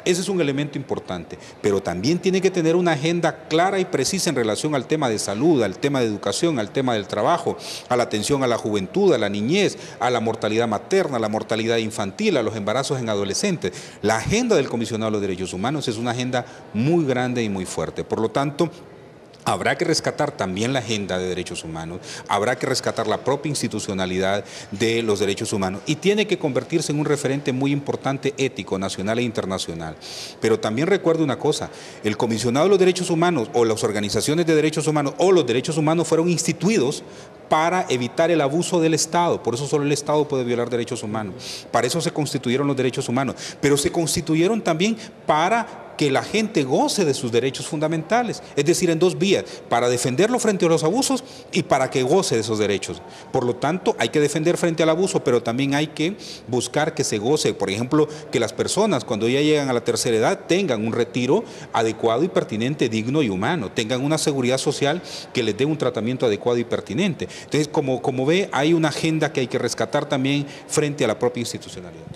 Ese es un elemento importante, pero también tiene que tener una agenda clara y precisa en relación al tema de salud, al tema de educación, al tema del trabajo, a la atención a la juventud, a la niñez, a la mortalidad materna, a la mortalidad infantil, a los embarazos en adolescentes. La agenda del Comisionado de los Derechos Humanos es una agenda muy grande y muy fuerte. Por lo tanto, habrá que rescatar también la agenda de derechos humanos, habrá que rescatar la propia institucionalidad de los derechos humanos y tiene que convertirse en un referente muy importante ético, nacional e internacional. Pero también recuerdo una cosa, el comisionado de los derechos humanos o las organizaciones de derechos humanos o los derechos humanos fueron instituidos para evitar el abuso del Estado, por eso solo el Estado puede violar derechos humanos, para eso se constituyeron los derechos humanos, pero se constituyeron también para que la gente goce de sus derechos fundamentales, es decir, en dos vías, para defenderlo frente a los abusos y para que goce de esos derechos. Por lo tanto, hay que defender frente al abuso, pero también hay que buscar que se goce, por ejemplo, que las personas cuando ya llegan a la tercera edad tengan un retiro adecuado y pertinente, digno y humano, tengan una seguridad social que les dé un tratamiento adecuado y pertinente. Entonces, como ve, hay una agenda que hay que rescatar también frente a la propia institucionalidad.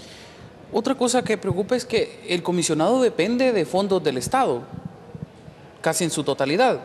Otra cosa que preocupa es que el comisionado depende de fondos del Estado, casi en su totalidad.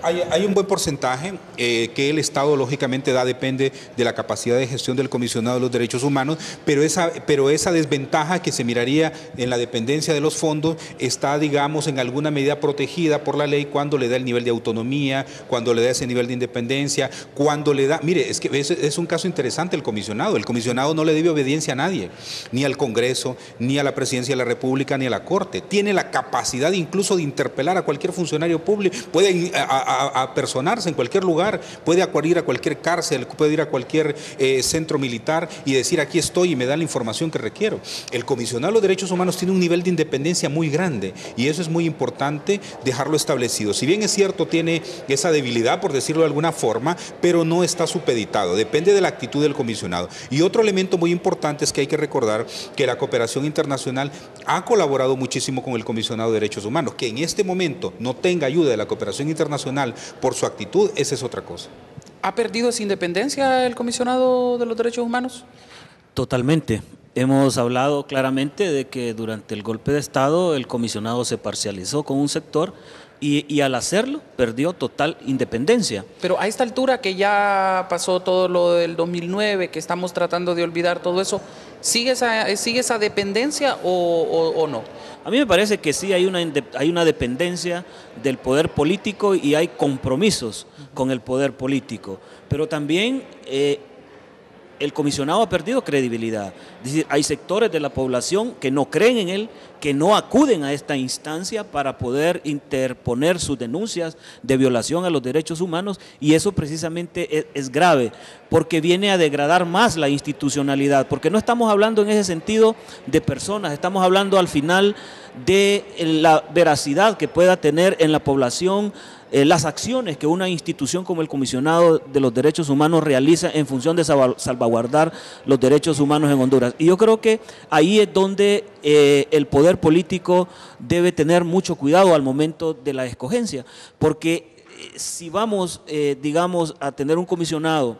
Hay un buen porcentaje que el Estado lógicamente da, depende de la capacidad de gestión del comisionado de los derechos humanos, pero esa desventaja que se miraría en la dependencia de los fondos está, digamos, en alguna medida protegida por la ley cuando le da el nivel de autonomía, cuando le da ese nivel de independencia, cuando le da... Mire, es que es un caso interesante el comisionado no le debe obediencia a nadie, ni al Congreso, ni a la Presidencia de la República, ni a la Corte. Tiene la capacidad incluso de interpelar a cualquier funcionario público, puede a personarse en cualquier lugar, puede acudir a cualquier cárcel, puede ir a cualquier centro militar y decir aquí estoy y me da la información que requiero. El comisionado de los derechos humanos tiene un nivel de independencia muy grande y eso es muy importante dejarlo establecido. Si bien es cierto, tiene esa debilidad, por decirlo de alguna forma, pero no está supeditado, depende de la actitud del comisionado. Y otro elemento muy importante es que hay que recordar que la cooperación internacional ha colaborado muchísimo con el comisionado de derechos humanos. Que en este momento no tenga ayuda de la cooperación internacional por su actitud, esa es otra cosa. ¿Ha perdido esa independencia el comisionado de los derechos humanos? Totalmente. Hemos hablado claramente de que durante el golpe de Estado el comisionado se parcializó con un sector y al hacerlo perdió total independencia. Pero a esta altura que ya pasó todo lo del 2009, que estamos tratando de olvidar todo eso, ¿sigue esa dependencia o no? A mí me parece que sí hay una dependencia del poder político y hay compromisos con el poder político, pero también el comisionado ha perdido credibilidad. Es decir, hay sectores de la población que no creen en él, que no acuden a esta instancia para poder interponer sus denuncias de violación a los derechos humanos, y eso precisamente es grave, porque viene a degradar más la institucionalidad, porque no estamos hablando en ese sentido de personas, estamos hablando al final de la veracidad que pueda tener en la población las acciones que una institución como el Comisionado de los Derechos Humanos realiza en función de salvaguardar los derechos humanos en Honduras. Y yo creo que ahí es donde el poder político debe tener mucho cuidado al momento de la escogencia, porque si vamos, digamos, a tener un comisionado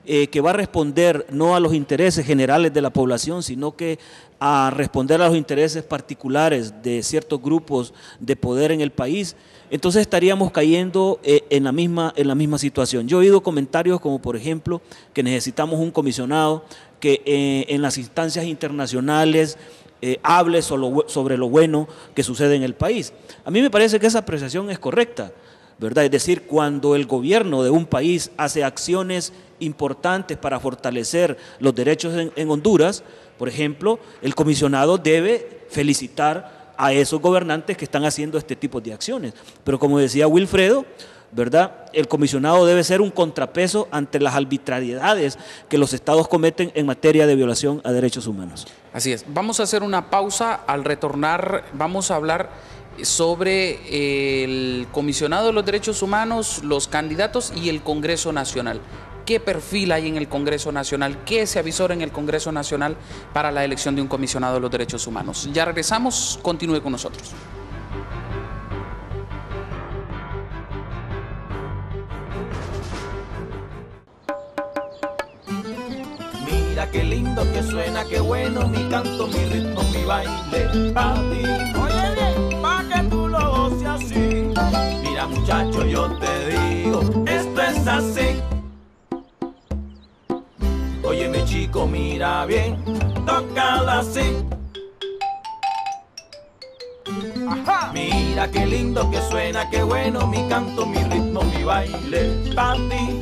que va a responder no a los intereses generales de la población, sino que a responder a los intereses particulares de ciertos grupos de poder en el país, entonces estaríamos cayendo en la misma situación. Yo he oído comentarios como, por ejemplo, que necesitamos un comisionado que en las instancias internacionales hable sobre lo bueno que sucede en el país. A mí me parece que esa apreciación es correcta, ¿verdad? Es decir, cuando el gobierno de un país hace acciones importantes para fortalecer los derechos en Honduras, por ejemplo, el comisionado debe felicitar a esos gobernantes que están haciendo este tipo de acciones. Pero como decía Wilfredo, ¿verdad?, el comisionado debe ser un contrapeso ante las arbitrariedades que los estados cometen en materia de violación a derechos humanos. Así es. Vamos a hacer una pausa. Al retornar vamos a hablar sobre el comisionado de los derechos humanos, los candidatos y el Congreso Nacional. ¿Qué perfil hay en el Congreso Nacional? ¿Qué se avisora en el Congreso Nacional para la elección de un comisionado de los derechos humanos? Ya regresamos, continúe con nosotros. Mira qué lindo que suena, qué bueno mi canto, mi ritmo, mi baile pa' ti. Oye bien, pa' que tú lo goces así. Mira muchacho, yo te digo, esto es así. Óyeme chico, mira bien, tócala así. Ajá. Mira qué lindo que suena, qué bueno mi canto, mi ritmo, mi baile pa' ti.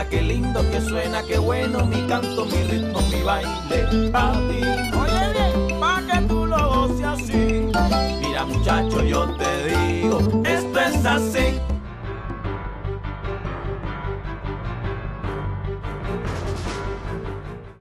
Qué lindo que suena, qué bueno mi canto, mi ritmo, mi baile pa' ti. Oye bien, pa' que tú lo goces así. Mira muchacho, yo te digo, esto es así.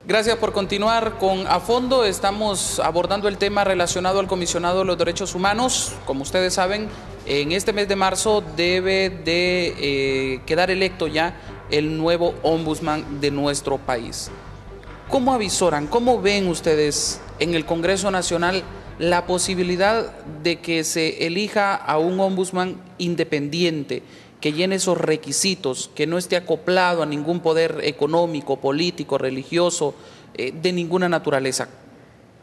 Gracias por continuar con A Fondo. Estamos abordando el tema relacionado al comisionado de los derechos humanos. Como ustedes saben, en este mes de marzo debe de quedar electo ya el nuevo ombudsman de nuestro país. ¿Cómo avisoran, cómo ven ustedes en el Congreso Nacional la posibilidad de que se elija a un ombudsman independiente, que llene esos requisitos, que no esté acoplado a ningún poder económico, político, religioso, de ninguna naturaleza?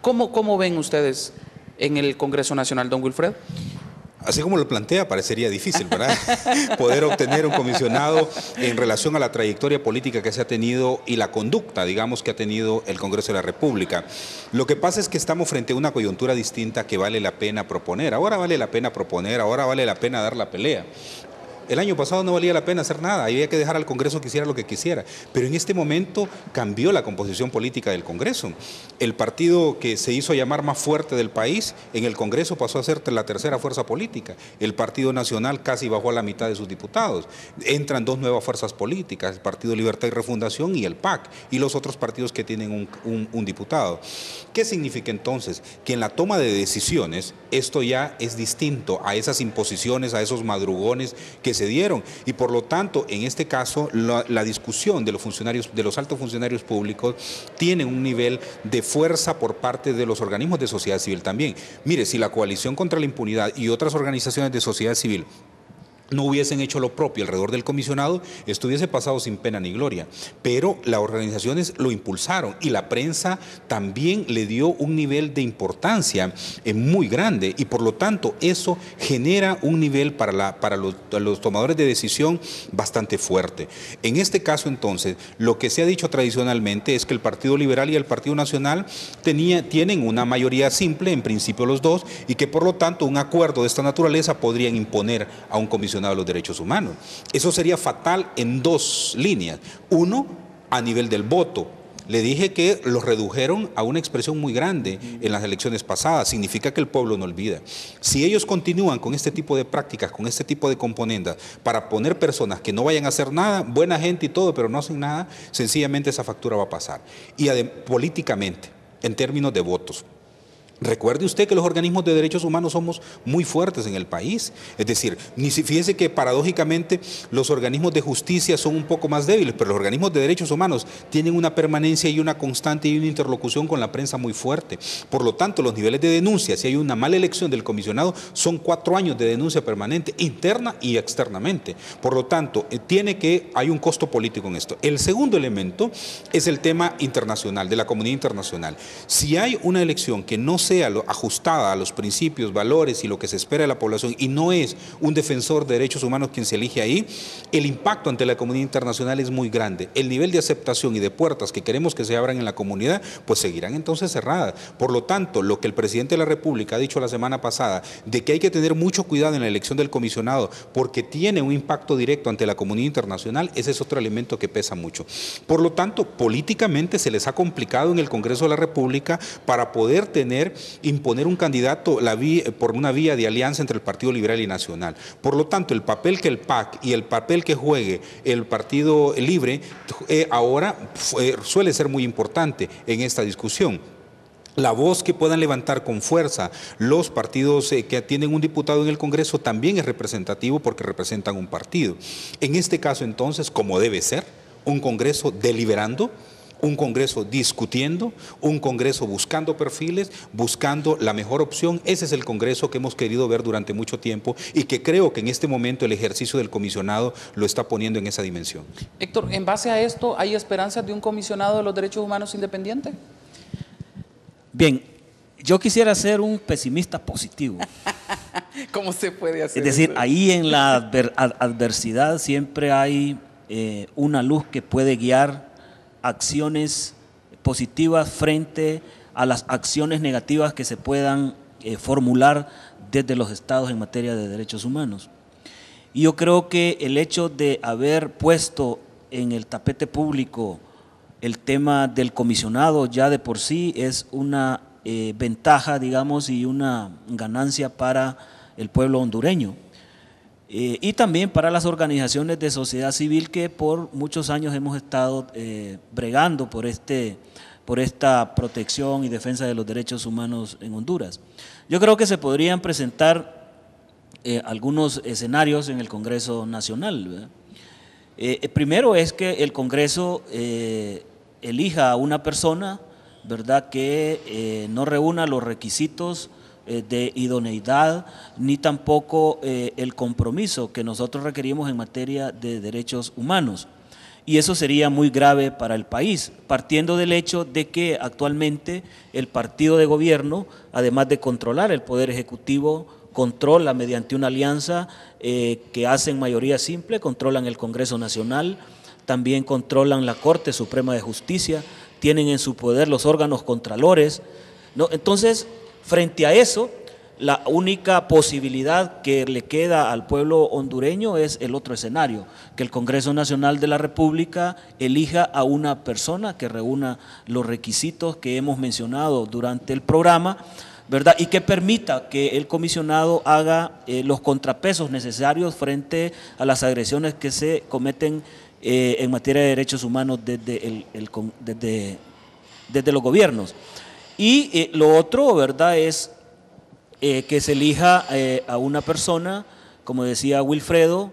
¿Cómo ven ustedes en el Congreso Nacional, don Wilfredo? Así como lo plantea, parecería difícil, ¿verdad? Poder obtener un comisionado en relación a la trayectoria política que se ha tenido y la conducta, digamos, que ha tenido el Congreso de la República. Lo que pasa es que estamos frente a una coyuntura distinta que vale la pena proponer. Ahora vale la pena proponer, ahora vale la pena dar la pelea. El año pasado no valía la pena hacer nada, había que dejar al Congreso que hiciera lo que quisiera, pero en este momento cambió la composición política del Congreso. El partido que se hizo llamar más fuerte del país, en el Congreso pasó a ser la tercera fuerza política. El Partido Nacional casi bajó a la mitad de sus diputados. Entran dos nuevas fuerzas políticas, el Partido Libertad y Refundación y el PAC, y los otros partidos que tienen un diputado. ¿Qué significa entonces? Que en la toma de decisiones esto ya es distinto a esas imposiciones, a esos madrugones que se dieron, y por lo tanto en este caso la discusión de los funcionarios, de los altos funcionarios públicos, tiene un nivel de fuerza por parte de los organismos de sociedad civil también. Mire, si la Coalición contra la Impunidad y otras organizaciones de sociedad civil no hubiesen hecho lo propio alrededor del comisionado, esto hubiese pasado sin pena ni gloria. Pero las organizaciones lo impulsaron y la prensa también le dio un nivel de importancia muy grande, y por lo tanto eso genera un nivel para los tomadores de decisión bastante fuerte. En este caso entonces, lo que se ha dicho tradicionalmente es que el Partido Liberal y el Partido Nacional tienen una mayoría simple, en principio los dos, y que por lo tanto un acuerdo de esta naturaleza podrían imponer a un comisionado de los derechos humanos. Eso sería fatal en dos líneas. Uno, a nivel del voto. Le dije que los redujeron a una expresión muy grande en las elecciones pasadas. Significa que el pueblo no olvida. Si ellos continúan con este tipo de prácticas, con este tipo de componendas, para poner personas que no vayan a hacer nada, buena gente y todo, pero no hacen nada, sencillamente esa factura va a pasar. Y políticamente, en términos de votos, recuerde usted que los organismos de derechos humanos somos muy fuertes en el país. Es decir, fíjese que paradójicamente los organismos de justicia son un poco más débiles, pero los organismos de derechos humanos tienen una permanencia y una constante y una interlocución con la prensa muy fuerte. Por lo tanto, los niveles de denuncia, si hay una mala elección del comisionado, son 4 años de denuncia permanente, interna y externamente. Por lo tanto, hay un costo político en esto. El segundo elemento es el tema internacional, de la comunidad internacional. Si hay una elección que no sea ajustada a los principios, valores y lo que se espera de la población, y no es un defensor de derechos humanos quien se elige ahí, el impacto ante la comunidad internacional es muy grande. El nivel de aceptación y de puertas que queremos que se abran en la comunidad, pues seguirán entonces cerradas. Por lo tanto, lo que el presidente de la República ha dicho la semana pasada, de que hay que tener mucho cuidado en la elección del comisionado, porque tiene un impacto directo ante la comunidad internacional, ese es otro elemento que pesa mucho. Por lo tanto, políticamente se les ha complicado en el Congreso de la República para poder imponer un candidato por una vía de alianza entre el Partido Liberal y Nacional. Por lo tanto, el papel que el PAC y el papel que juegue el Partido Libre ahora suele ser muy importante en esta discusión. La voz que puedan levantar con fuerza los partidos que tienen un diputado en el Congreso también es representativo porque representan un partido. En este caso, entonces, como debe ser, un Congreso deliberando, un Congreso discutiendo, un Congreso buscando perfiles, buscando la mejor opción. Ese es el Congreso que hemos querido ver durante mucho tiempo y que creo que en este momento el ejercicio del comisionado lo está poniendo en esa dimensión. Héctor, en base a esto, ¿hay esperanzas de un comisionado de los derechos humanos independiente? Bien, yo quisiera ser un pesimista positivo. ¿Cómo se puede hacer? Es decir, eso? ahí en la adversidad siempre hay una luz que puede guiar acciones positivas frente a las acciones negativas que se puedan formular desde los estados en materia de derechos humanos. Y yo creo que el hecho de haber puesto en el tapete público el tema del comisionado ya de por sí es una ventaja, digamos, y una ganancia para el pueblo hondureño. Y también para las organizaciones de sociedad civil que por muchos años hemos estado bregando por esta protección y defensa de los derechos humanos en Honduras. Yo creo que se podrían presentar algunos escenarios en el Congreso Nacional, ¿verdad? Primero es que el Congreso elija a una persona, ¿verdad?, que no reúna los requisitos de idoneidad ni tampoco el compromiso que nosotros requerimos en materia de derechos humanos. Y eso sería muy grave para el país, partiendo del hecho de que actualmente el partido de gobierno, además de controlar el Poder Ejecutivo, controla mediante una alianza que hacen mayoría simple, controlan el Congreso Nacional, también controlan la Corte Suprema de Justicia, tienen en su poder los órganos contralores, ¿no? Entonces, frente a eso, la única posibilidad que le queda al pueblo hondureño es el otro escenario, que el Congreso Nacional de la República elija a una persona que reúna los requisitos que hemos mencionado durante el programa, ¿verdad? Y que permita que el comisionado haga los contrapesos necesarios frente a las agresiones que se cometen en materia de derechos humanos desde los gobiernos. Y lo otro, ¿verdad?, es que se elija a una persona, como decía Wilfredo,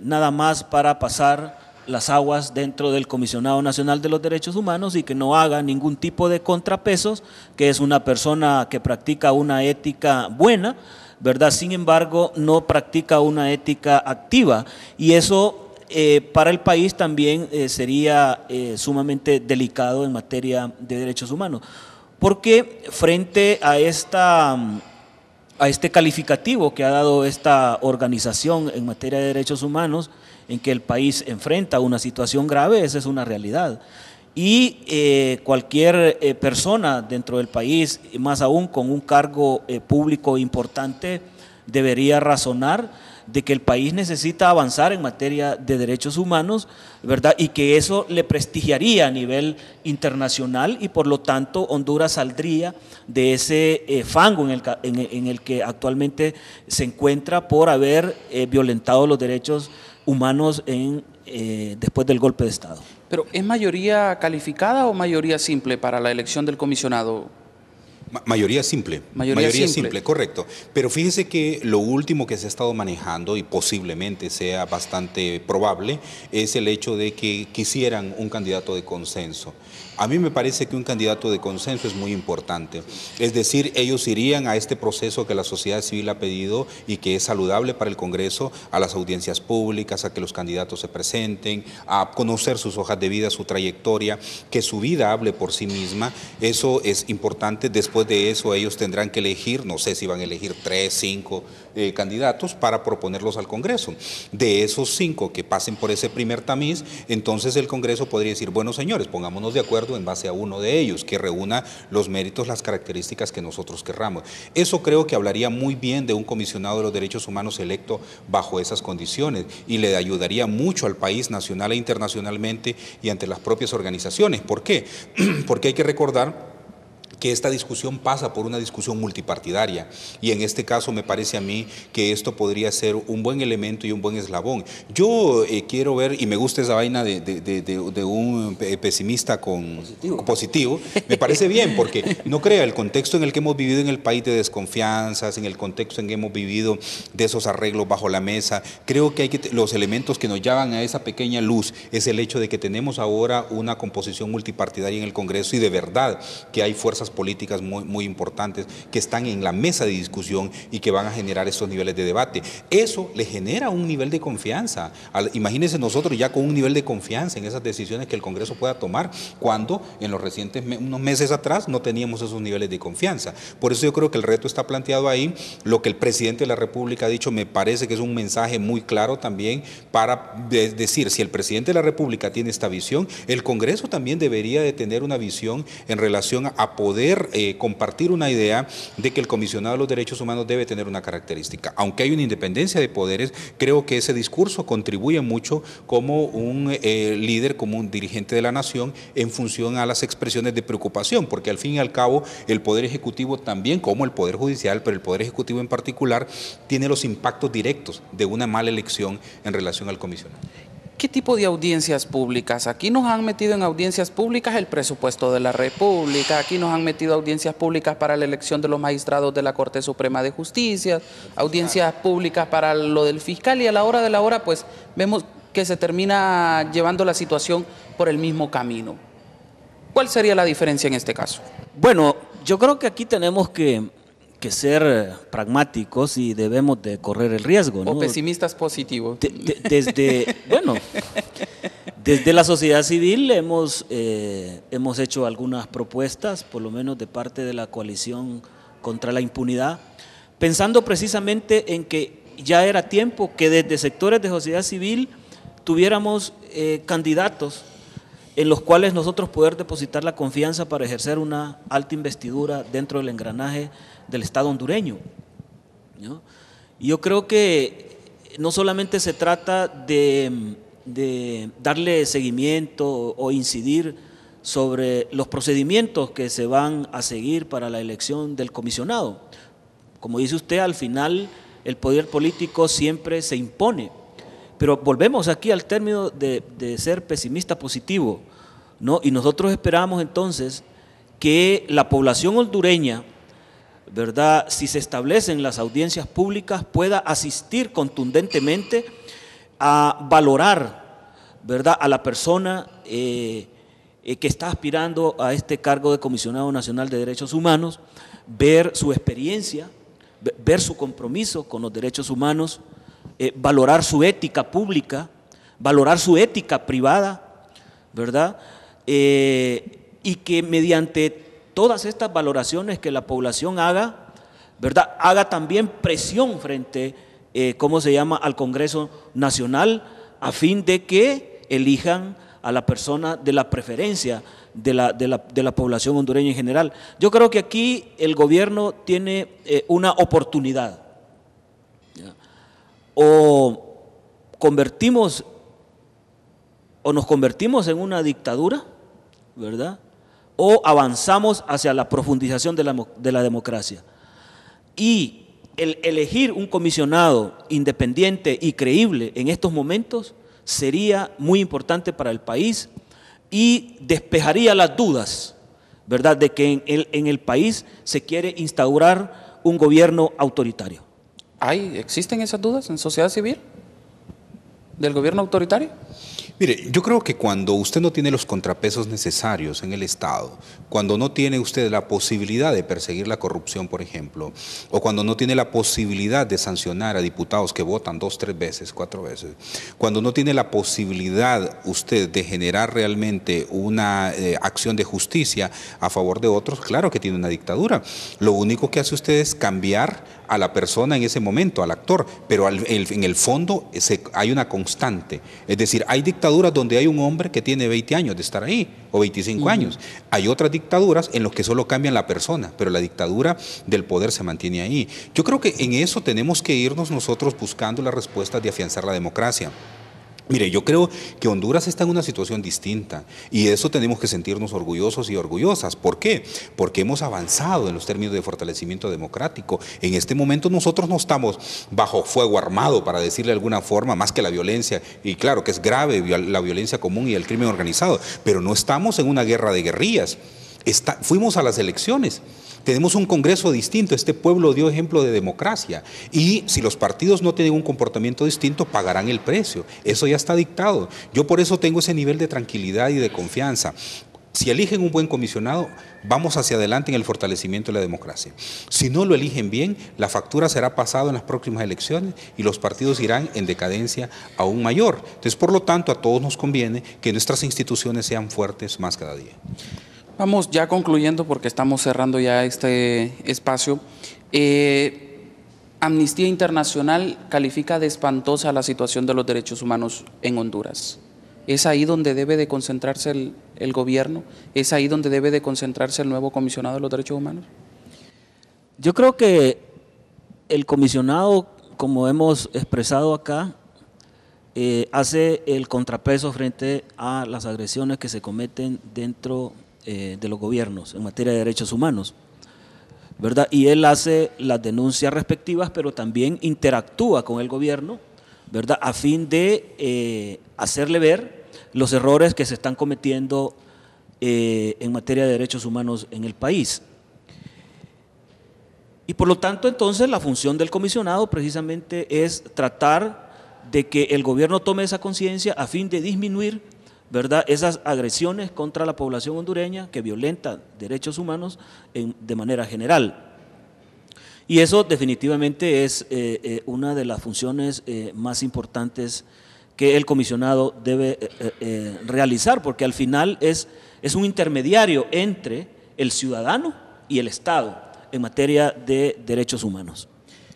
nada más para pasar las aguas dentro del Comisionado Nacional de los Derechos Humanos y que no haga ningún tipo de contrapesos, que es una persona que practica una ética buena, ¿verdad? Sin embargo, no practica una ética activa, y eso para el país también sería sumamente delicado en materia de derechos humanos, porque frente a este calificativo que ha dado esta organización en materia de derechos humanos, en que el país enfrenta una situación grave, esa es una realidad. Y cualquier persona dentro del país, más aún con un cargo público importante, debería razonar de que el país necesita avanzar en materia de derechos humanos, ¿verdad? Y que eso le prestigiaría a nivel internacional, y por lo tanto Honduras saldría de ese fango en el que actualmente se encuentra por haber violentado los derechos humanos después del golpe de Estado. Pero ¿es mayoría calificada o mayoría simple para la elección del comisionado? Mayoría simple. Mayoría simple, correcto. Pero fíjese que lo último que se ha estado manejando, y posiblemente sea bastante probable, es el hecho de que quisieran un candidato de consenso. A mí me parece que un candidato de consenso es muy importante. Es decir, ellos irían a este proceso que la sociedad civil ha pedido y que es saludable para el Congreso, a las audiencias públicas, a que los candidatos se presenten, a conocer sus hojas de vida, su trayectoria, que su vida hable por sí misma. Eso es importante. Después de eso ellos tendrán que elegir, no sé si van a elegir 3, 5 candidatos para proponerlos al Congreso. De esos 5 que pasen por ese primer tamiz, entonces el Congreso podría decir, bueno, señores, pongámonos de acuerdo en base a uno de ellos, que reúna los méritos, las características que nosotros querramos. Eso creo que hablaría muy bien de un comisionado de los derechos humanos electo bajo esas condiciones, y le ayudaría mucho al país nacional e internacionalmente y ante las propias organizaciones. ¿Por qué? Porque hay que recordar que esta discusión pasa por una discusión multipartidaria, y en este caso me parece a mí que esto podría ser un buen elemento y un buen eslabón. Yo quiero ver, y me gusta esa vaina de un pesimista positivo, me parece bien, porque no crea, el contexto en el que hemos vivido en el país de desconfianzas, en el contexto en que hemos vivido de esos arreglos bajo la mesa, creo que los elementos que nos llevan a esa pequeña luz es el hecho de que tenemos ahora una composición multipartidaria en el Congreso, y de verdad que hay fuerzas políticas muy importantes que están en la mesa de discusión y que van a generar estos niveles de debate. Eso le genera un nivel de confianza. Imagínense nosotros ya con un nivel de confianza en esas decisiones que el Congreso pueda tomar, cuando en los recientes unos meses atrás no teníamos esos niveles de confianza. Por eso yo creo que el reto está planteado ahí. Lo que el presidente de la República ha dicho me parece que es un mensaje muy claro también para decir, si el presidente de la República tiene esta visión, el Congreso también debería de tener una visión en relación a poder compartir una idea de que el comisionado de los derechos humanos debe tener una característica. Aunque hay una independencia de poderes, creo que ese discurso contribuye mucho como un líder, como un dirigente de la nación, en función a las expresiones de preocupación, porque al fin y al cabo el Poder Ejecutivo también, como el Poder Judicial, pero el Poder Ejecutivo en particular, tiene los impactos directos de una mala elección en relación al comisionado. ¿Qué tipo de audiencias públicas? Aquí nos han metido en audiencias públicas el presupuesto de la República, aquí nos han metido audiencias públicas para la elección de los magistrados de la Corte Suprema de Justicia, audiencias públicas para lo del fiscal, y a la hora de la hora pues vemos que se termina llevando la situación por el mismo camino. ¿Cuál sería la diferencia en este caso? Bueno, yo creo que aquí tenemos que ser pragmáticos y debemos de correr el riesgo, ¿no? O pesimistas positivos. Desde la sociedad civil hemos hecho algunas propuestas, por lo menos de parte de la coalición contra la impunidad, pensando precisamente en que ya era tiempo que desde sectores de sociedad civil tuviéramos candidatos en los cuales nosotros poder depositar la confianza para ejercer una alta investidura dentro del engranaje del Estado hondureño, ¿no? Y yo creo que no solamente se trata de darle seguimiento o incidir sobre los procedimientos que se van a seguir para la elección del comisionado. Como dice usted, al final el poder político siempre se impone, pero volvemos aquí al término de ser pesimista positivo, ¿no? Y nosotros esperamos entonces que la población hondureña, ¿verdad?, si se establecen las audiencias públicas, pueda asistir contundentemente a valorar, ¿verdad?, a la persona que está aspirando a este cargo de Comisionado Nacional de Derechos Humanos, ver su experiencia, ver su compromiso con los derechos humanos, valorar su ética pública, valorar su ética privada, ¿verdad? Y que mediante todas estas valoraciones que la población haga, ¿verdad?, haga también presión frente, al Congreso Nacional, a fin de que elijan a la persona de la preferencia de la población hondureña en general. Yo creo que aquí el gobierno tiene una oportunidad. ¿Ya? O nos convertimos en una dictadura, ¿verdad?, o avanzamos hacia la profundización de la democracia. Y el elegir un comisionado independiente y creíble en estos momentos sería muy importante para el país y despejaría las dudas, ¿verdad?, de que en el país se quiere instaurar un gobierno autoritario. ¿Existen esas dudas en sociedad civil del gobierno autoritario? Mire, yo creo que cuando usted no tiene los contrapesos necesarios en el Estado, cuando no tiene usted la posibilidad de perseguir la corrupción, por ejemplo, o cuando no tiene la posibilidad de sancionar a diputados que votan 2, 3 veces, 4 veces, cuando no tiene la posibilidad usted de generar realmente una acción de justicia a favor de otros, claro que tiene una dictadura. Lo único que hace usted es cambiar a la persona en ese momento, al actor, pero en el fondo hay una constante. Es decir, hay dictaduras donde hay un hombre que tiene 20 años de estar ahí, o 25 años. Hay otras dictaduras en las que solo cambian la persona, pero la dictadura del poder se mantiene ahí. Yo creo que en eso tenemos que irnos nosotros buscando las respuestas de afianzar la democracia. Mire, yo creo que Honduras está en una situación distinta y eso tenemos que sentirnos orgullosos y orgullosas. ¿Por qué? Porque hemos avanzado en los términos de fortalecimiento democrático. En este momento nosotros no estamos bajo fuego armado, para decirle de alguna forma, más que la violencia, y claro que es grave la violencia común y el crimen organizado, pero no estamos en una guerra de guerrillas. Fuimos a las elecciones. Tenemos un Congreso distinto, este pueblo dio ejemplo de democracia y si los partidos no tienen un comportamiento distinto pagarán el precio, eso ya está dictado. Yo por eso tengo ese nivel de tranquilidad y de confianza. Si eligen un buen comisionado, vamos hacia adelante en el fortalecimiento de la democracia. Si no lo eligen bien, la factura será pasada en las próximas elecciones y los partidos irán en decadencia aún mayor. Entonces, por lo tanto, a todos nos conviene que nuestras instituciones sean fuertes más cada día. Vamos ya concluyendo porque estamos cerrando ya este espacio. Amnistía Internacional califica de espantosa la situación de los derechos humanos en Honduras. ¿Es ahí donde debe de concentrarse el gobierno? ¿Es ahí donde debe de concentrarse el nuevo comisionado de los derechos humanos? Yo creo que el comisionado, como hemos expresado acá, hace el contrapeso frente a las agresiones que se cometen dentro de los gobiernos en materia de derechos humanos, ¿verdad? Y él hace las denuncias respectivas, pero también interactúa con el gobierno, ¿verdad?, a fin de hacerle ver los errores que se están cometiendo en materia de derechos humanos en el país. Y por lo tanto, entonces, la función del comisionado precisamente es tratar de que el gobierno tome esa conciencia a fin de disminuir, ¿verdad?, esas agresiones contra la población hondureña que violentan derechos humanos de manera general. Y eso definitivamente es una de las funciones más importantes que el comisionado debe realizar, porque al final es un intermediario entre el ciudadano y el Estado en materia de derechos humanos.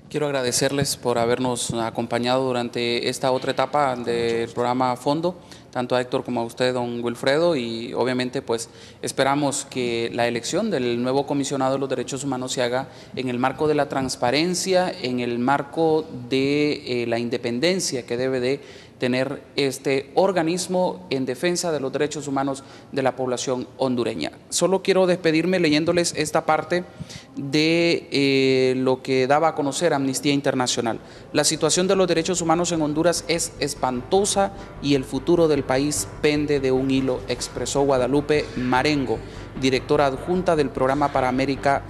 Quiero agradecerles por habernos acompañado durante esta otra etapa del programa Fondo. tanto a Héctor como a usted, don Wilfredo, y obviamente pues esperamos que la elección del nuevo comisionado de los derechos humanos se haga en el marco de la transparencia, en el marco de la independencia que debe de tener este organismo en defensa de los derechos humanos de la población hondureña. Solo quiero despedirme leyéndoles esta parte de lo que daba a conocer Amnistía Internacional. La situación de los derechos humanos en Honduras es espantosa y el futuro del país pende de un hilo, expresó Guadalupe Marengo, directora adjunta del Programa para América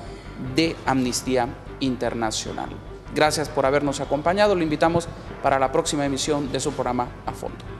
de Amnistía Internacional. Gracias por habernos acompañado. Lo invitamos para la próxima emisión de su programa A Fondo.